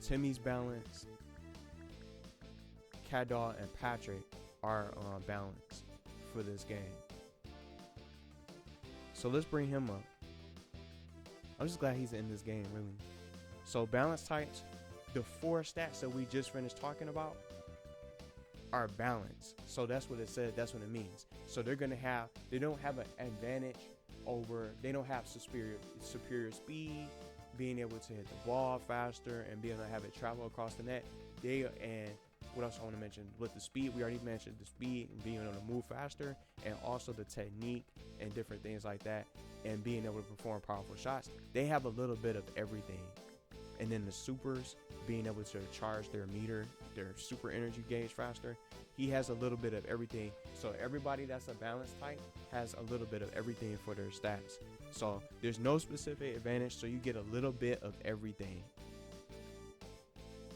A: Timmy's balance. Caddaw and Patrick are balanced for this game. So let's bring him up. I'm just glad he's in this game, really. So balance types, the 4 stats that we just finished talking about are balanced. So that's what it said. That's what it means. So they don't have an advantage they don't have superior speed, being able to hit the ball faster and being able to have it travel across the net. And what else I want to mention with the speed, we already mentioned the speed and being able to move faster, and also the technique and different things like that, and being able to perform powerful shots. They have a little bit of everything. And then the supers, being able to charge their meter, their super energy gauge faster. He has a little bit of everything. So everybody that's a balance type has a little bit of everything for their stats. So there's no specific advantage, so you get a little bit of everything.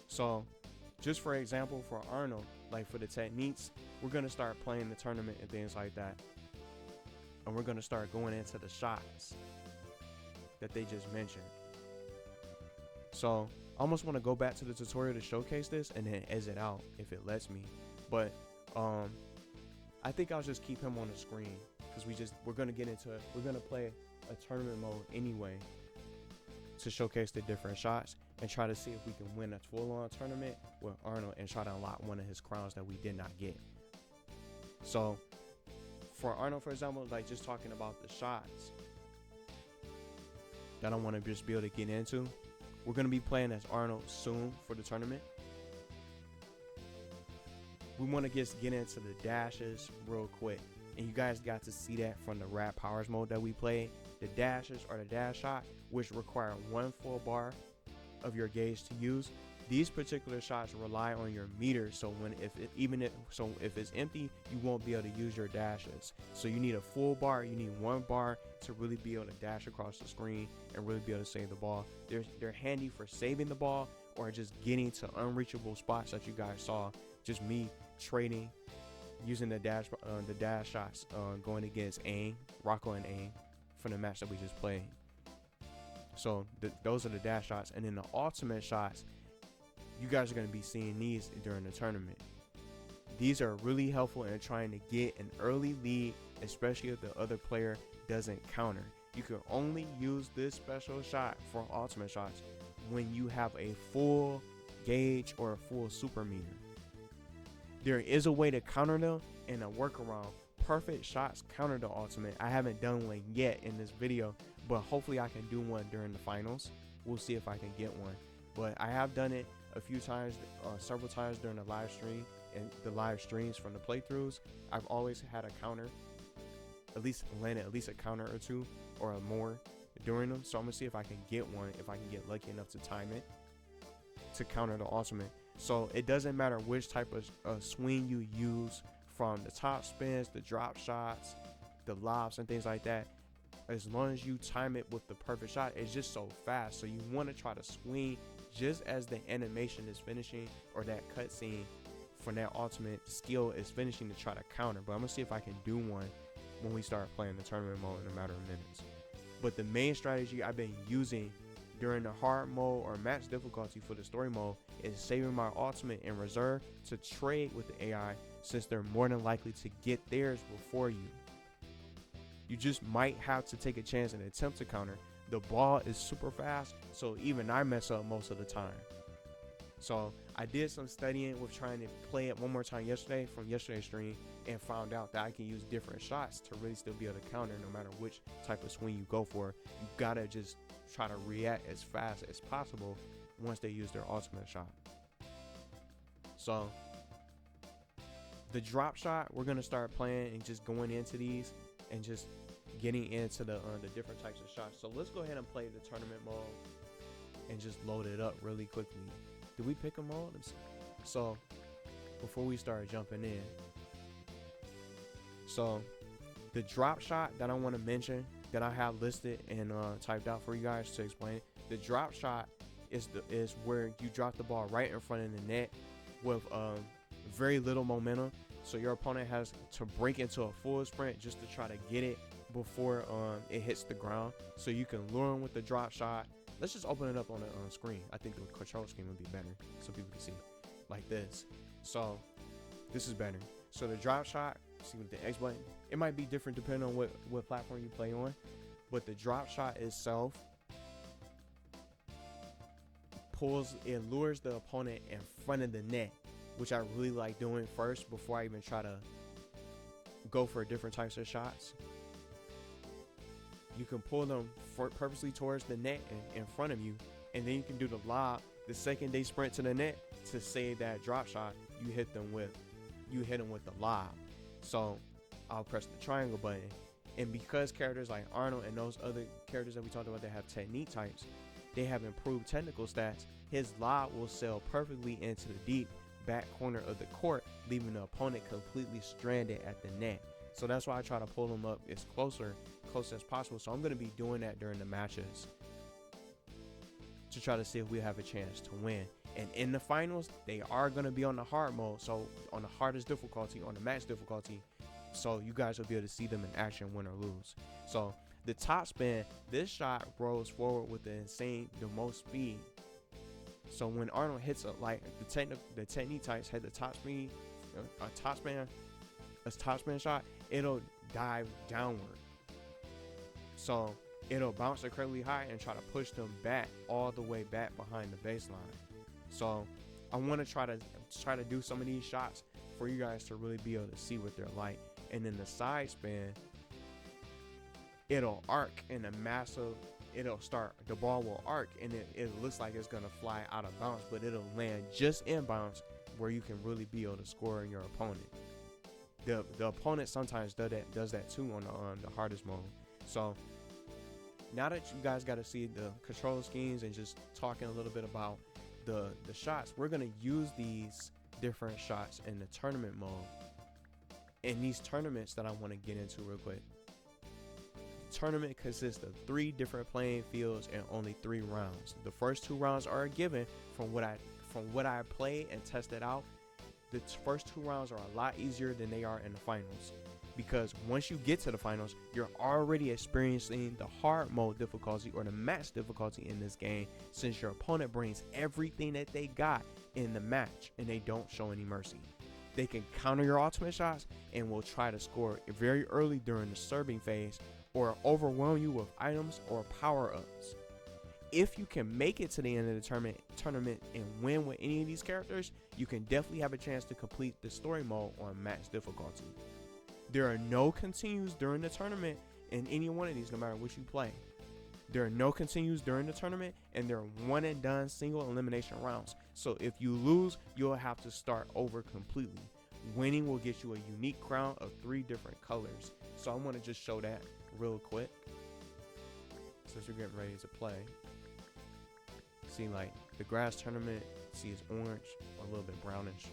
A: So just for example, for Arnold, like for the techniques, we're going to start playing the tournament and things like that. And we're going to start going into the shots that they just mentioned. So I almost want to go back to the tutorial to showcase this and then exit out if it lets me. But I think I'll just keep him on the screen because we're going to play a tournament mode anyway to showcase the different shots and try to see if we can win a full-on tournament with Arnold and try to unlock one of his crowns that we did not get. So for Arnold, for example, like just talking about the shots that I want to just be able to get into, we're going to be playing as Arnold soon for the tournament. We want to just get into the dashes real quick. And you guys got to see that from the Rap Powers mode that we played. The dashes are the dash shot, which require one full bar of your gauge to use. These particular shots rely on your meter, so if it's empty, you won't be able to use your dashes. So you need a full bar. You need one bar to really be able to dash across the screen and really be able to save the ball. They're handy for saving the ball or just getting to unreachable spots that you guys saw. Just me trading, using the dash shots, going against Rocco and Aang from the match that we just played. So those are the dash shots, and then the ultimate shots. You guys are going to be seeing these during the tournament. These are really helpful in trying to get an early lead, especially if the other player doesn't counter. You can only use this special shot for ultimate shots when you have a full gauge or a full super meter. There is a way to counter them and a workaround. Perfect shots counter the ultimate. I haven't done one yet in this video, but hopefully I can do one during the finals. We'll see if I can get one. But I have done it a few times, several times during the live stream and the live streams from the playthroughs. I've always had a counter, landed at least a counter or two or more during them. So I'm gonna see if I can get one, if I can get lucky enough to time it to counter the ultimate. So it doesn't matter which type of swing you use, from the top spins, the drop shots, the lobs and things like that. As long as you time it with the perfect shot, it's just so fast. So you want to try to swing just as the animation is finishing, or that cutscene for that ultimate skill is finishing, to try to counter. But I'm gonna see if I can do one when we start playing the tournament mode in a matter of minutes. But the main strategy I've been using during the hard mode or max difficulty for the story mode is saving my ultimate in reserve to trade with the AI, since they're more than likely to get theirs before you. You just might have to take a chance and attempt to counter. The ball is super fast, so even I mess up most of the time. So I did some studying with trying to play it one more time yesterday from yesterday's stream, and found out that I can use different shots to really still be able to counter no matter which type of swing you go for. You gotta just try to react as fast as possible once they use their ultimate shot. So the drop shot, we're gonna start playing and just going into these and just getting into the different types of shots. So let's go ahead and play the tournament mode and just load it up really quickly. Did we pick a mode? Let's see. So before we start jumping in, so the drop shot that I want to mention that I have listed and typed out for you guys to explain. The drop shot is where you drop the ball right in front of the net with very little momentum. So your opponent has to break into a full sprint just to try to get it before it hits the ground. So you can lure them with the drop shot. Let's just open it up on the screen. I think the control scheme would be better so people can see like this. So this is better. So the drop shot, see with the X button, it might be different depending on what platform you play on, but the drop shot itself lures the opponent in front of the net, which I really like doing first before I even try to go for different types of shots. you can pull them purposely towards the net in front of you, and then you can do the lob the second they sprint to the net to save that drop shot. You hit them with the lob. So I'll press the triangle button, and because characters like Arnold and those other characters that we talked about that have technique types, they have improved technical stats, his lob will sail perfectly into the deep back corner of the court, leaving the opponent completely stranded at the net. So that's why I try to pull them up as close as possible. So I'm going to be doing that during the matches to try to see if we have a chance to win. And in the finals, they are going to be on the hard mode, so on the hardest difficulty, on the max difficulty, so you guys will be able to see them in action, win or lose. So the top spin, this shot rolls forward with the most speed. So when Arnold hits the technique types hit the top speed, a top spin shot, it'll dive downward. So it'll bounce incredibly high and try to push them back all the way back behind the baseline. So I want to try to do some of these shots for you guys to really be able to see what they're like. And then the side spin, it'll arc in a massive, the ball will arc and it looks like it's going to fly out of bounds, but it'll land just in bounds where you can really be able to score your opponent. The opponent sometimes does that too on the hardest mode. So now that you guys got to see the control schemes and just talking a little bit about the shots, we're going to use these different shots in the tournament mode. In these tournaments that I want to get into real quick, the tournament consists of 3 different playing fields and only 3 rounds. The first 2 rounds are a given from what I played and tested out. The first 2 rounds are a lot easier than they are in the finals, because once you get to the finals, you're already experiencing the hard mode difficulty or the max difficulty in this game, since your opponent brings everything that they got in the match and they don't show any mercy. They can counter your ultimate shots and will try to score very early during the serving phase or overwhelm you with items or power-ups. If you can make it to the end of the tournament and win with any of these characters, you can definitely have a chance to complete the story mode on max difficulty. There are no continues during the tournament in any one of these, no matter what you play. There are no continues during the tournament, and they're one and done single elimination rounds. So if you lose, you'll have to start over completely. Winning will get you a unique crown of 3 different colors. So I want to just show that real quick, since you're getting ready to play. See, like the grass tournament, see, it's orange or a little bit brownish.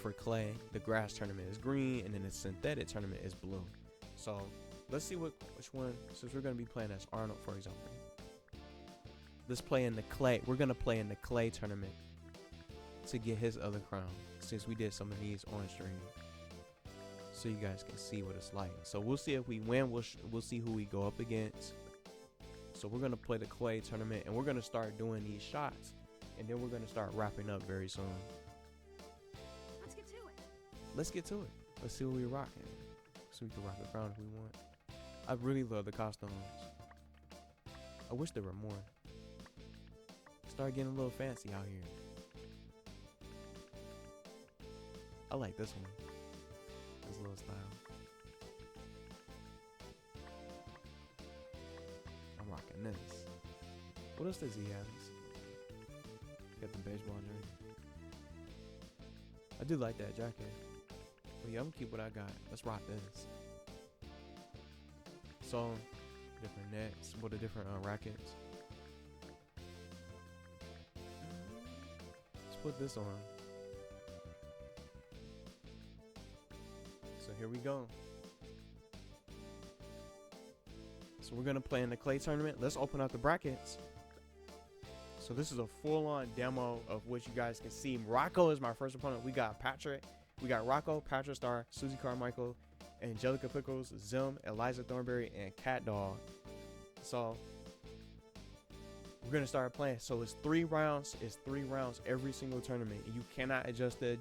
A: For clay, the grass tournament is green, and then the synthetic tournament is blue. So let's see which one, since we're going to be playing as Arnold, for example. Let's play in the clay. We're going to play in the clay tournament to get his other crown, since we did some of these on stream, so you guys can see what it's like. So we'll see if we win. We'll see who we go up against. So we're going to play the clay tournament, and we're going to start doing these shots, and then we're going to start wrapping up very soon. Let's get to it. Let's see what we're rocking. So we can rock the crown if we want. I really love the costumes. I wish there were more. Start getting a little fancy out here. I like this one. This little style. I'm rocking this. What else does he have? Got the baseball jersey. I do like that jacket. Well, yeah, I'm gonna keep what I got. Let's rock this. So, different nets with the different rackets. Let's put this on. So here we go. So we're gonna play in the clay tournament. Let's open up the brackets. So this is a full-on demo of what you guys can see. Rocco is my first opponent. We got Patrick. We got Rocco, Patrick Star, Susie Carmichael, Angelica Pickles, Zim, Eliza Thornberry, and Cat Dog. So we're gonna start playing. So it's 3 rounds. It's 3 rounds every single tournament. You cannot adjust the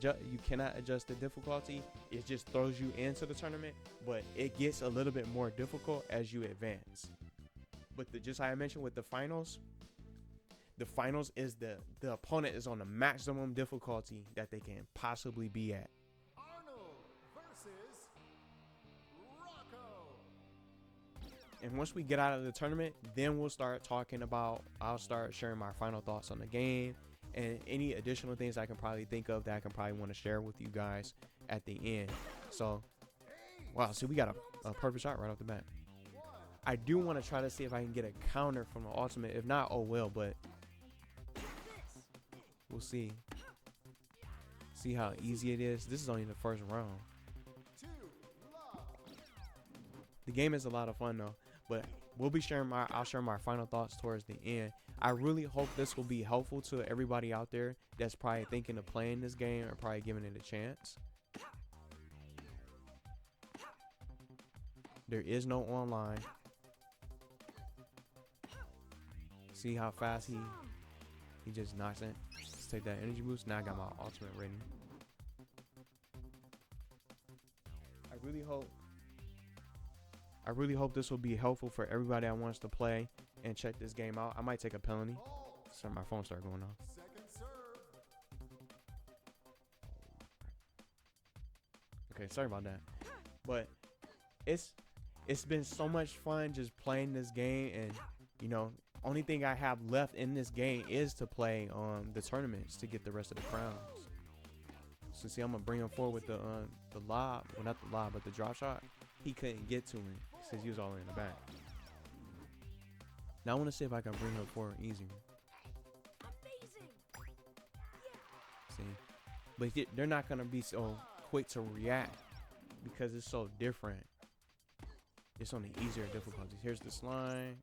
A: difficulty. It just throws you into the tournament, but it gets a little bit more difficult as you advance. But just like I mentioned with the finals is the opponent is on the maximum difficulty that they can possibly be at.
C: Arnold versus Rocco.
A: And once we get out of the tournament, then we'll start talking about, I'll start sharing my final thoughts on the game and any additional things I can probably think of that I can probably want to share with you guys at the end. So, wow, see, we got a perfect shot right off the bat. I do want to try to see if I can get a counter from the ultimate. If not, oh well, but we'll see. See how easy it is. This is only the first round. The game is a lot of fun though, but I'll share my final thoughts towards the end. I really hope this will be helpful to everybody out there that's probably thinking of playing this game or probably giving it a chance. There is no online. See how fast he just knocks it. Let's take that energy boost. Now I got my ultimate ready. I really hope this will be helpful for everybody that wants to play and check this game out. I might take a penalty. Sorry, my phone started going off. Okay, sorry about that. But it's been so much fun just playing this game, and you know, only thing I have left in this game is to play the tournaments to get the rest of the crowns. So see, I'm gonna bring him forward with the lob, well not the lob, but the drop shot. He couldn't get to me since he was all in the back. Now I want to see if I can bring him forward easier. See, but they're not gonna be so quick to react because it's so different. It's on the easier difficulties. Here's the slime.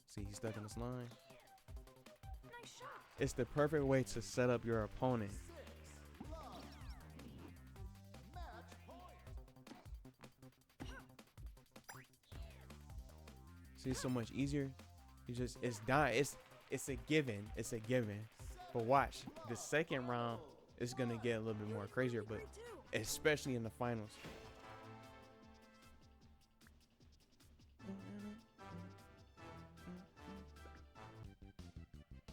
A: See, he's stuck in the slime. It's the perfect way to set up your opponent. See, it's so much easier. It's done. It's a given. It's a given. But watch, the second round is gonna get a little bit more crazier, but especially in the finals.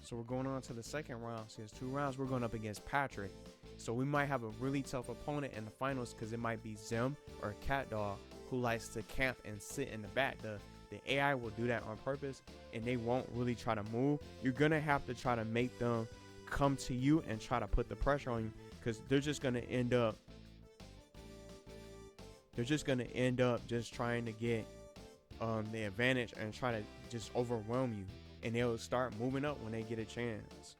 A: So we're going on to the second round. See, it's 2 rounds. We're going up against Patrick. So we might have a really tough opponent in the finals because it might be Zim or Cat Dog who likes to camp and sit in the back. The AI will do that on purpose, and they won't really try to move. You're going to have to try to make them come to you and try to put the pressure on you, because they're just going to end up just trying to get the advantage and try to just overwhelm you, and they'll start moving up when they get a chance.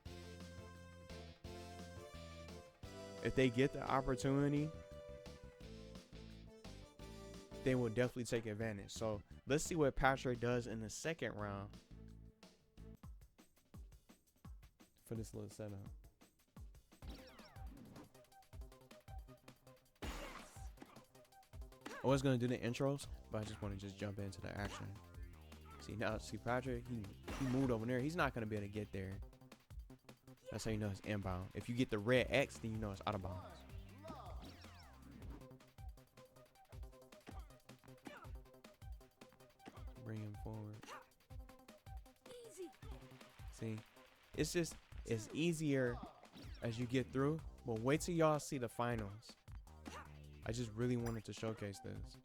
A: If they get the opportunity, they will definitely take advantage. So let's see what Patrick does in the second round for this little setup. I was gonna do the intros, but I just want to just jump into the action. See Patrick, he moved over there. He's not gonna be able to get there. That's how you know it's inbound. If you get the red X, then you know it's out of bounds. Bring him forward. See, it's easier as you get through, but wait till y'all see the finals. I just really wanted to showcase this.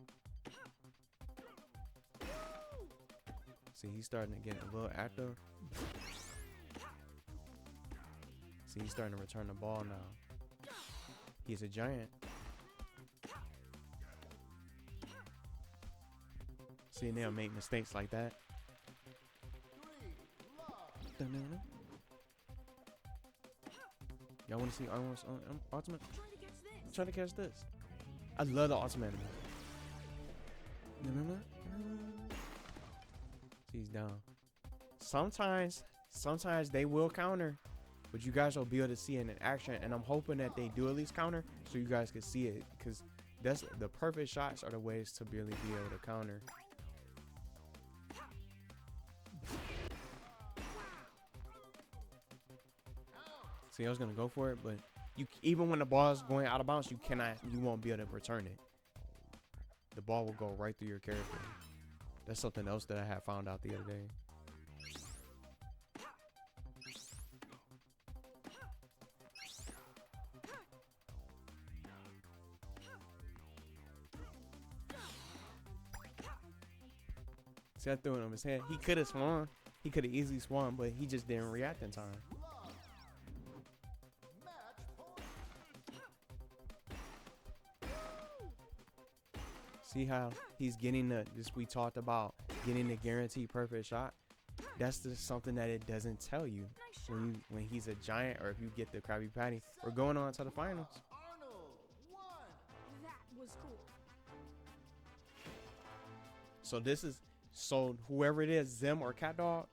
A: See, he's starting to get a little active. See, he's starting to return the ball now. He's a giant. See, they'll make mistakes like that. Y'all want to see ultimate? I'm trying to catch this. I love the ultimate. See, he's down. Sometimes they will counter, but you guys will be able to see it in action, and I'm hoping that they do at least counter so you guys can see it, because that's the perfect shots are the ways to really be able to counter. See, I was gonna go for it, but even when the ball is going out of bounds, you won't be able to return it. The ball will go right through your character. That's something else that I had found out the other day. See, I threw it on his head. He could have swung. He could have easily swung, but he just didn't react in time. See how he's getting the, just we talked about, getting the guaranteed perfect shot? That's just something that it doesn't tell you when he's a giant, or if you get the Krabby Patty. We're going on to the finals.
C: That was cool.
A: So this is, so whoever it is, Zim or Cat Dog,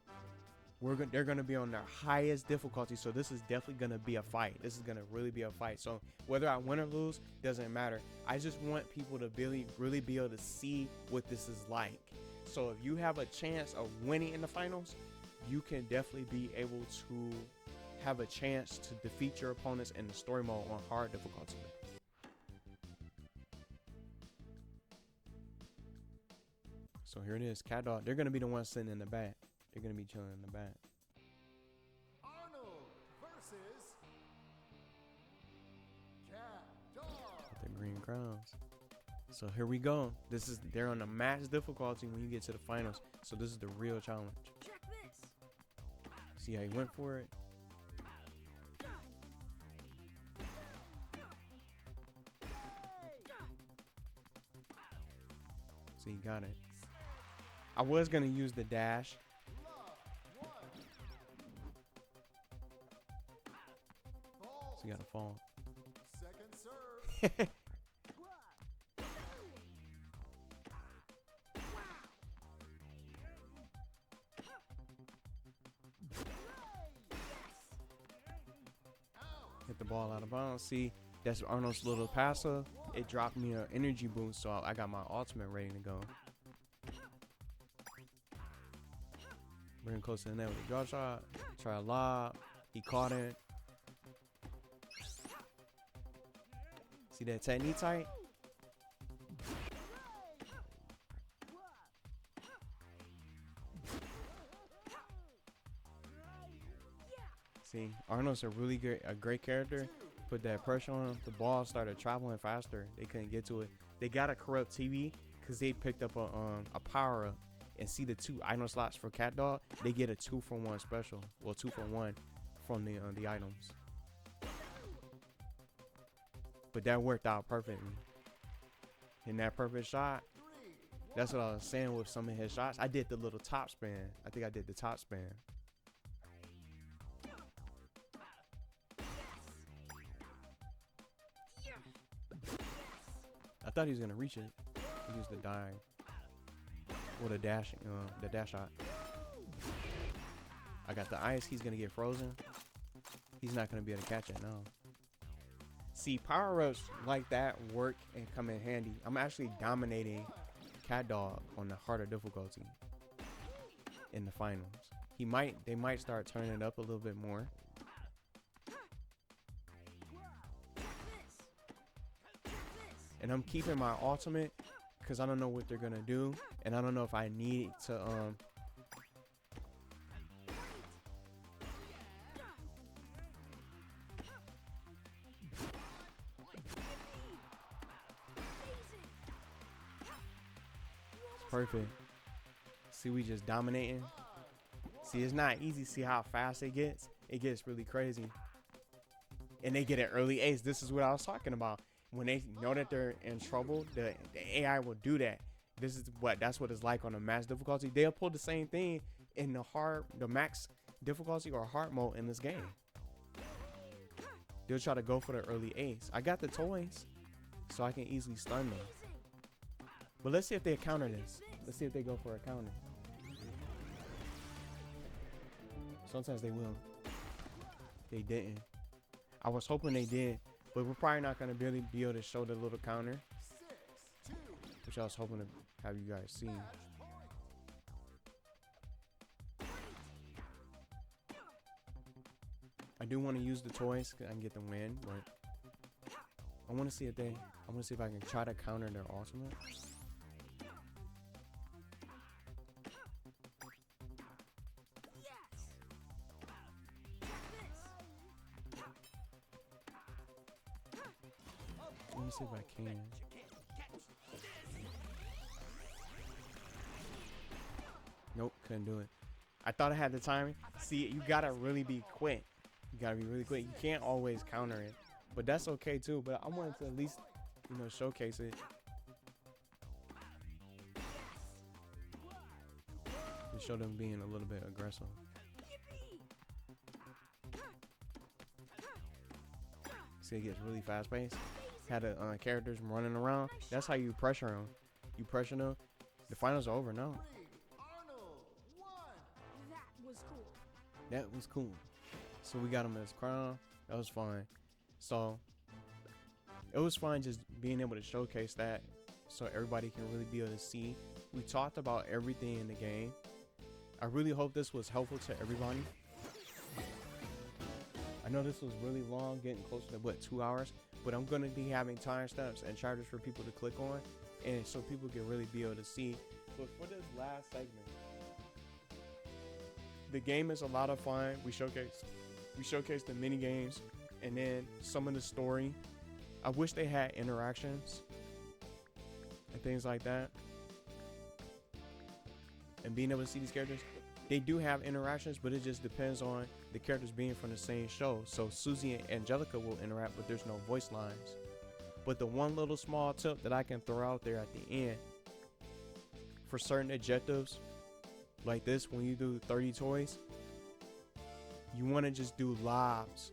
A: they're gonna be on their highest difficulty. So this is definitely gonna be a fight. This is gonna really be a fight. So whether I win or lose doesn't matter. I just want people to really be able to see what this is like. So if you have a chance of winning in the finals, you can definitely be able to have a chance to defeat your opponents in the story mode on hard difficulty. So here it is, Cat Dog. They're gonna be the ones sitting in the back. They're gonna be chilling in the back.
D: Arnold versus Cat Dog.
A: With the green crowns. So here we go. They're on the max difficulty when you get to the finals. So this is the real challenge.
C: Check this.
A: See how he went for it? So he got it. I was gonna use the dash. So you gotta fall.
D: Second serve.
A: Hit the ball out of bounds. See, that's Arnold's little passer. It dropped me an energy boost, so I got my ultimate ready to go. Bring close to the net with a draw shot. Try a lob. He caught it. See that technique tight? See, Arnold's a great character. Put that pressure on him. The ball started traveling faster. They couldn't get to it. They got a corrupt TV because they picked up a power up. And see the 2 item slots for Cat Dog. They get a 2-for-1 special. Well, 2-for-1 from the items. But that worked out perfectly. And that perfect shot. That's what I was saying with some of his shots. I did the little top spin. I think I did the top spin. I thought he was gonna reach it. He used the dive. Or the dash shot. I got the ice. He's gonna get frozen. He's not gonna be able to catch it now. See, power-ups like that work and come in handy. I'm actually dominating Cat Dog on the harder difficulty in the finals. They might start turning it up a little bit more. And I'm keeping my ultimate because I don't know what they're gonna do, and I don't know if I need to It's perfect. See, we just dominating. See, it's not easy. See how fast it gets? It gets really crazy. And they get an early ace. This is what I was talking about. When they know that they're in trouble, the AI will do that. That's what it's like on the max difficulty. They'll pull the same thing in the max difficulty or hard mode in this game. They'll try to go for the early ace. I got the toys, so I can easily stun them. But let's see if they counter this. Let's see if they go for a counter. Sometimes they will. They didn't. I was hoping they did. But we're probably not going to really be able to show the little counter, which I was hoping to have you guys see. I do want to use the toys because I can get the win, but I want to see if I can try to counter their ultimate. Let me see if I can. Nope, couldn't do it. I thought I had the timing. See, you gotta really be quick. You gotta be really quick. You can't always counter it, but that's okay too. But I wanted to at least, showcase it. To show them being a little bit aggressive. See, it gets really fast paced. Had the characters running around. That's how you pressure them. You pressure them. The finals are over now.
D: Arnold won.
B: That was cool.
A: That was cool. So we got him as crown. That was fun. So it was fun just being able to showcase that so everybody can really be able to see. We talked about everything in the game. I really hope this was helpful to everybody. I know this was really long, getting closer to 2 hours, but I'm going to be having timestamps and charters for people to click on, and so people can really be able to see. But for this last segment, the game is a lot of fun. We showcased the mini games and then some of the story. I wish they had interactions and things like that, and being able to see these characters. They do have interactions, but it just depends on the characters being from the same show. So Susie and Angelica will interact, but there's no voice lines. But the one little small tip that I can throw out there at the end, for certain objectives like this, when you do 30 toys, you want to just do lobs.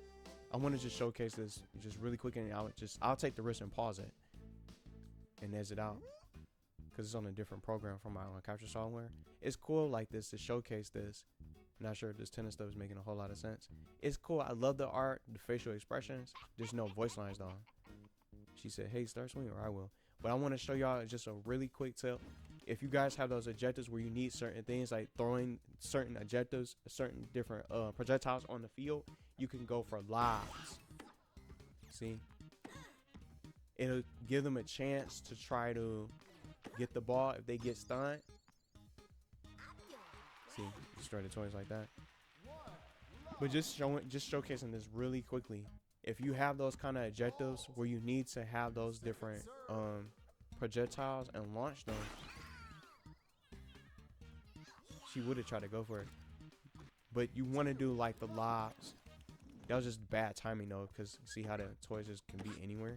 A: I want to just showcase this just really quick, and I'll take the risk and pause it and exit out, because it's on a different program from my own capture software. It's cool like this to showcase this. I'm not sure if this tennis stuff is making a whole lot of sense. It's cool. I love the art, the facial expressions. There's no voice lines though. She said, hey, start swinging, or I will. But I want to show y'all just a really quick tip. If you guys have those objectives where you need certain things like throwing certain objectives, certain different projectiles on the field, you can go for lobs. See? It'll give them a chance to try to get the ball if they get stunned. See, destroy the toys like that. But just showcasing this really quickly. If you have those kind of objectives where you need to have those different projectiles and launch them, she would have tried to go for it. But you want to do like the lobs. That was just bad timing though, because see how the toys just can be anywhere.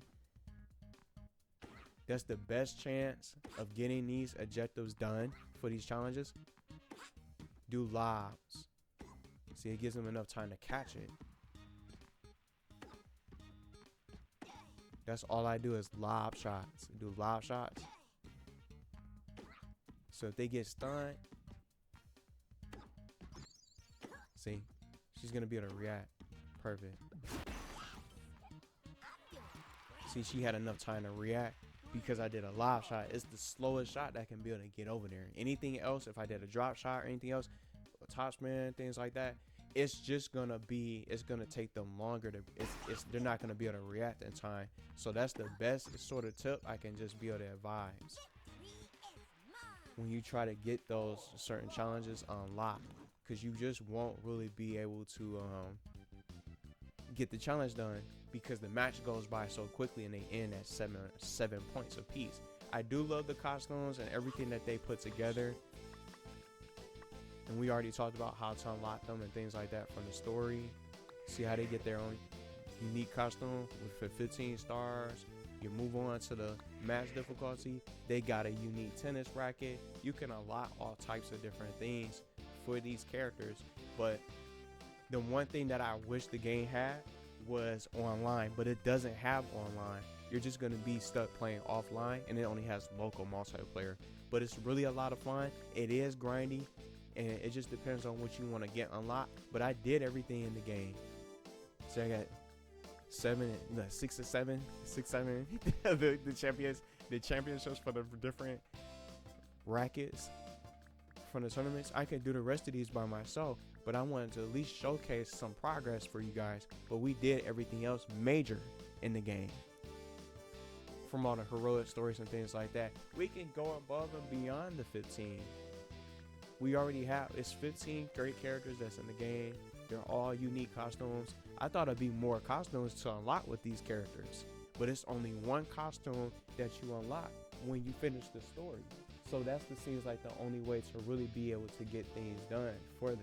A: That's the best chance of getting these objectives done for these challenges. Do lobs. See, it gives them enough time to catch it. That's all I do is lob shots. Do lob shots. So if they get stunned, see, she's gonna be able to react. Perfect. See, she had enough time to react because I did a lob shot. It's the slowest shot that can be able to get over there. Anything else, if I did a drop shot or anything else, a topspin, things like that, it's just gonna be, it's gonna take them longer to, they're not gonna be able to react in time. So that's the best sort of tip I can just be able to advise when you try to get those certain challenges unlocked, because you just won't really be able to get the challenge done because the match goes by so quickly and they end at 7 points apiece. I do love the costumes and everything that they put together, and we already talked about how to unlock them and things like that from the story. See how they get their own unique costume with 15 stars. You move on to the match difficulty. They got a unique tennis racket. You can unlock all types of different things for these characters, but the one thing that I wish the game had was online, but it doesn't have online. You're just going to be stuck playing offline, and it only has local multiplayer. But it's really a lot of fun. It is grindy, and it just depends on what you want to get unlocked. But I did everything in the game. So I got 6 or 7 the championships for the different rackets from the tournaments. I could do the rest of these by myself, but I wanted to at least showcase some progress for you guys. But we did everything else major in the game, from all the heroic stories and things like that. We can go above and beyond the 15. We already have, it's 15 great characters that's in the game. They're all unique costumes. I thought it'd be more costumes to unlock with these characters, but it's only one costume that you unlock when you finish the story. So that's what seems like the only way to really be able to get things done for this.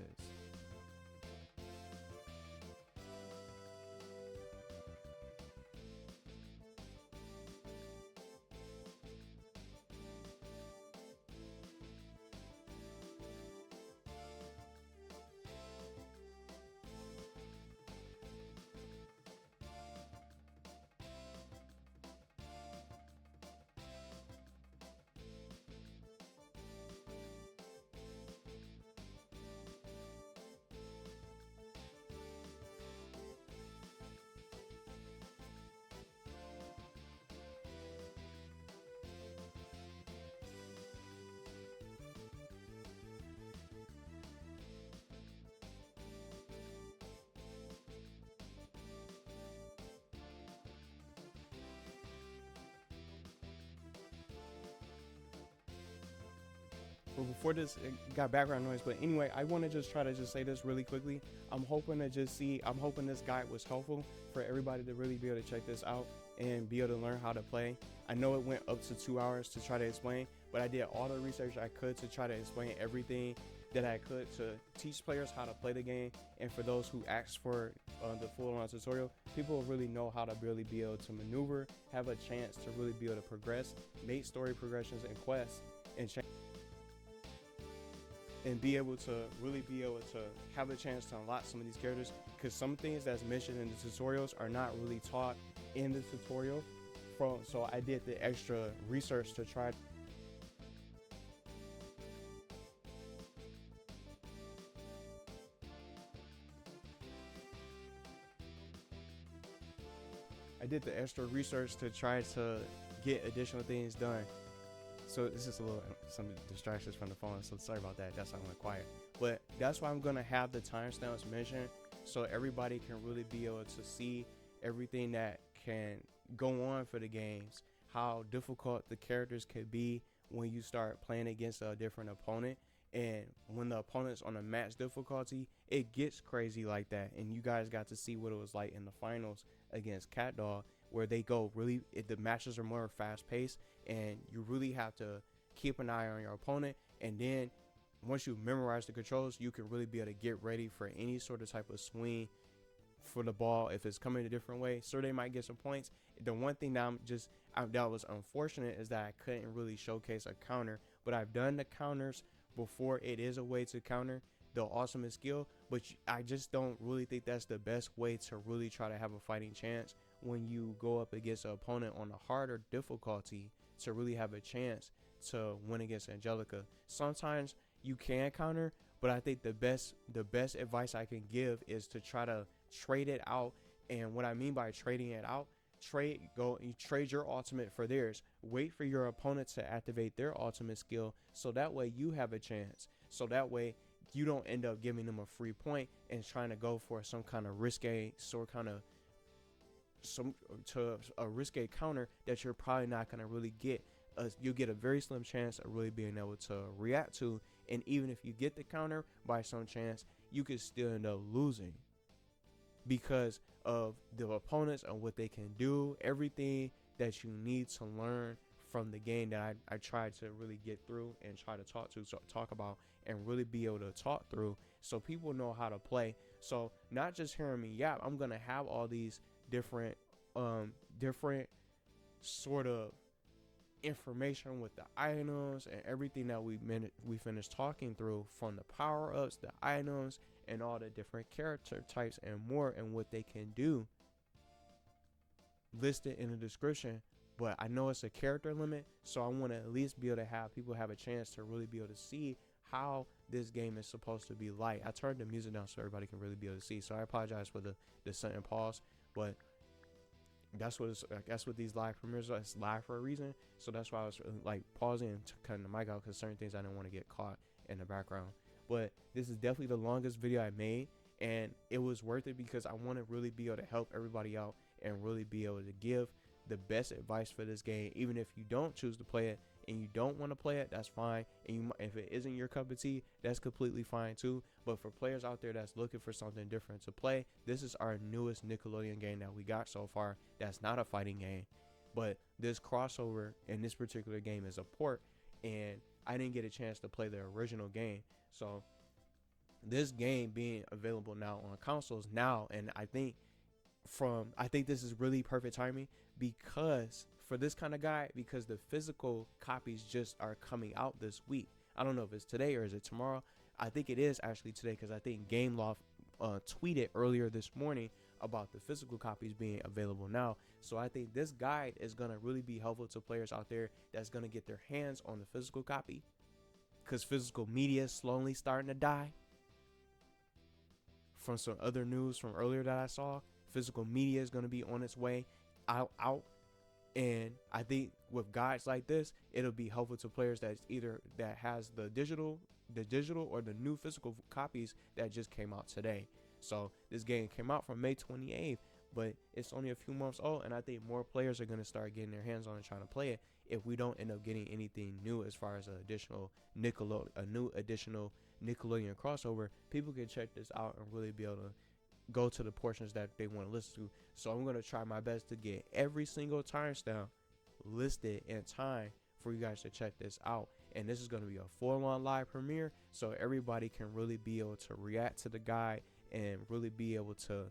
A: But before this, it got background noise. But anyway, I want to just try to just say this really quickly. I'm hoping this guide was helpful for everybody to really be able to check this out and be able to learn how to play. I know it went up to 2 hours to try to explain, but I did all the research I could to try to explain everything that I could to teach players how to play the game. And for those who asked for the full-on tutorial, people will really know how to really be able to maneuver, have a chance to really be able to progress, make story progressions and quests, and be able to really be able to have a chance to unlock some of these characters, because some things that's mentioned in the tutorials are not really taught in the tutorial. So I did the extra research to try. I did the extra research to try to get additional things done. So it's just some distractions from the phone, so sorry about that. That's why I went quiet. But that's why I'm gonna have the timestamps mentioned, so everybody can really be able to see everything that can go on for the games, how difficult the characters could be when you start playing against a different opponent. And when the opponent's on a match difficulty, it gets crazy like that. And you guys got to see what it was like in the finals against CatDog, where they go really, the matches are more fast paced, and you really have to keep an eye on your opponent. And then once you memorize the controls, you can really be able to get ready for any sort of type of swing for the ball if it's coming a different way. So they might get some points. The one thing that that was unfortunate is that I couldn't really showcase a counter, but I've done the counters before. It is a way to counter the ultimate skill, but I just don't really think that's the best way to really try to have a fighting chance when you go up against an opponent on a harder difficulty to really have a chance to win against Angelica. Sometimes you can counter, but I think the best advice I can give is to try to trade it out. And what I mean by trading it out, you trade your ultimate for theirs. Wait for your opponent to activate their ultimate skill, so that way you have a chance. So that way you don't end up giving them a free point and trying to go for some kind of risque a risque counter that you're probably not going to really get. You'll get a very slim chance of really being able to react to. And even if you get the counter by some chance, you could still end up losing because of the opponents and what they can do, everything that you need to learn from the game that I tried to really get through and try to talk about and really be able to talk through, so people know how to play. So not just hearing me yap, I'm gonna have all these different sort of information with the items and everything that we finished talking through, from the power-ups, the items, and all the different character types and more, and what they can do, listed in the description. But I know it's a character limit, so I want to at least be able to have people have a chance to really be able to see how this game is supposed to be like. I turned the music down so everybody can really be able to see, so I apologize for the sudden pause, but that's what these live premieres are. It's live for a reason, so that's why I was like pausing and cutting the mic out, because certain things I didn't want to get caught in the background. But this is definitely the longest video I made, and it was worth it because I want to really be able to help everybody out and really be able to give the best advice for this game. Even if you don't choose to play it and you don't want to play it, that's fine. And if it isn't your cup of tea, that's completely fine too. But for players out there that's looking for something different to play, this is our newest Nickelodeon game that we got so far. That's not a fighting game, but this crossover in this particular game is a port, and I didn't get a chance to play the original game. So this game being available now on consoles now, and I think this is really perfect timing because for this kind of guy, because the physical copies just are coming out this week. I don't know if it's today or is it tomorrow. I think it is actually today because I think GameLoft tweeted earlier this morning about the physical copies being available now. So I think this guide is going to really be helpful to players out there that's going to get their hands on the physical copy, because physical media is slowly starting to die. From some other news from earlier that I saw, physical media is going to be on its way out. And I think with guides like this, it'll be helpful to players that has the digital or the new physical copies that just came out today. So this game came out from May 28th, but it's only a few months old, and I think more players are going to start getting their hands on it, trying to play it, if we don't end up getting anything new as far as a new additional Nickelodeon crossover. People can check this out and really be able to go to the portions that they want to listen to. So I'm going to try my best to get every single timestamp listed in time for you guys to check this out. And this is going to be a full-on live premiere, so everybody can really be able to react to the guide and really be able to,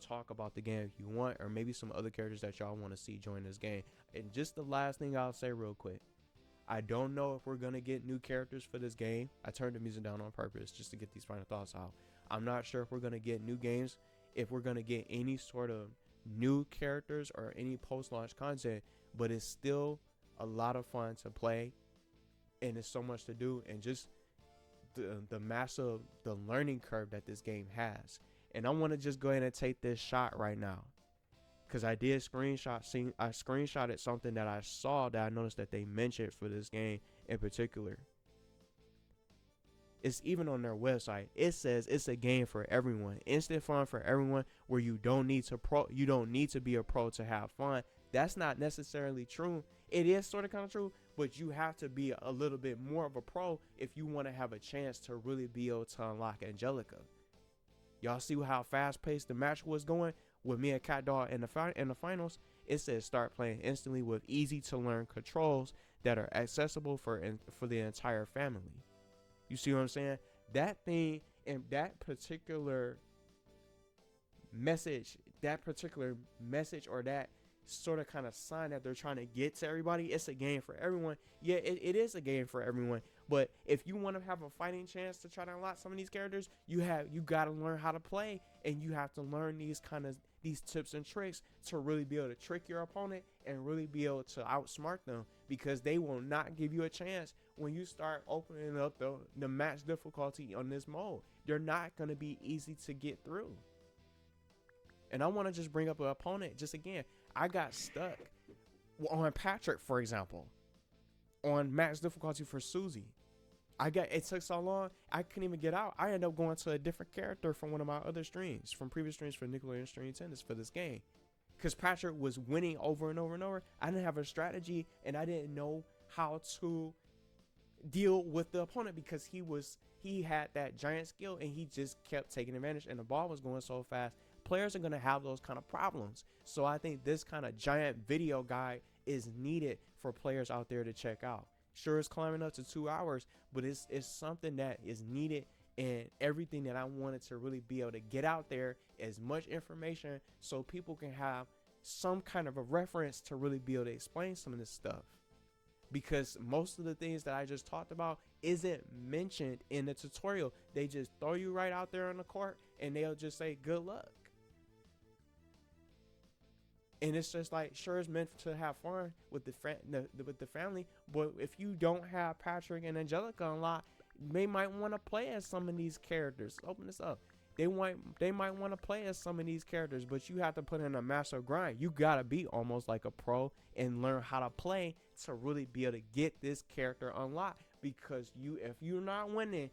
A: talk about the game if you want, or maybe some other characters that y'all want to see join this game. And just the last thing I'll say real quick, I don't know if we're going to get new characters for this game. I turned the music down on purpose just to get these final thoughts out. I'm not sure if we're going to get new games, if we're going to get any sort of new characters or any post-launch content, but it's still a lot of fun to play, and it's so much to do, and just the learning curve that this game has. And I want to just go ahead and take this shot right now, because I screenshotted something that I saw that I noticed that they mentioned for this game in particular. It's even on their website. It says it's a game for everyone, instant fun for everyone, where you don't need to be a pro to have fun. That's not necessarily true. It is sort of kind of true, but you have to be a little bit more of a pro if you want to have a chance to really be able to unlock Angelica. Y'all see how fast-paced the match was going with me and Cat Dog in the finals? It says start playing instantly with easy-to-learn controls that are accessible for the entire family. You see what I'm saying? That thing and that particular message or that sort of kind of sign that they're trying to get to everybody, it's a game for everyone. Yeah, it is a game for everyone. But if you want to have a fighting chance to try to unlock some of these characters, you got to learn how to play, and you have to learn these tips and tricks to really be able to trick your opponent and really be able to outsmart them, because they will not give you a chance when you start opening up the match difficulty on this mode. They're not going to be easy to get through. And I want to just bring up an opponent. Just again, I got stuck on Patrick, for example, on max difficulty for Susie. It took so long, I couldn't even get out. I ended up going to a different character from one of my other streams, from previous streams for Nickelodeon Extreme Tennis for this game, because Patrick was winning over and over and over. I didn't have a strategy, and I didn't know how to deal with the opponent, because he had that giant skill, and he just kept taking advantage, and the ball was going so fast. Players are going to have those kind of problems. So I think this kind of giant video guide is needed for players out there to check out. Sure, it's climbing up to 2 hours, but it's something that is needed, and everything that I wanted to really be able to get out there as much information so people can have some kind of a reference to really be able to explain some of this stuff. Because most of the things that I just talked about isn't mentioned in the tutorial. They just throw you right out there on the court, and they'll just say good luck. And it's just like, sure, it's meant to have fun with the family, but if you don't have Patrick and Angelica unlocked, they might want to play as some of these characters. Open this up. They might want to play as some of these characters, but you have to put in a massive grind. You gotta be almost like a pro and learn how to play to really be able to get this character unlocked. Because if you're not winning,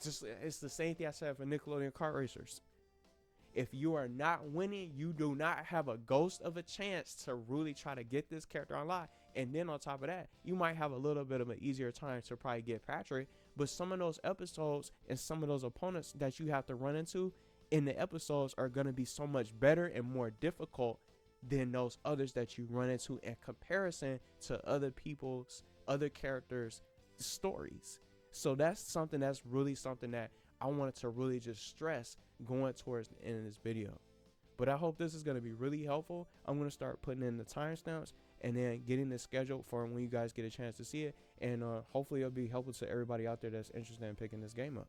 A: it's the same thing I said for Nickelodeon kart racers. If you are not winning, you do not have a ghost of a chance to really try to get this character unlocked. And then on top of that, you might have a little bit of an easier time to probably get Patrick. But some of those episodes and some of those opponents that you have to run into in the episodes are going to be so much better and more difficult than those others that you run into in comparison to other characters' stories. So that's something that I wanted to really just stress going towards the end of this video. But I hope this is going to be really helpful. I'm going to start putting in the timestamps and then getting the schedule for when you guys get a chance to see it. And hopefully it'll be helpful to everybody out there that's interested in picking this game up.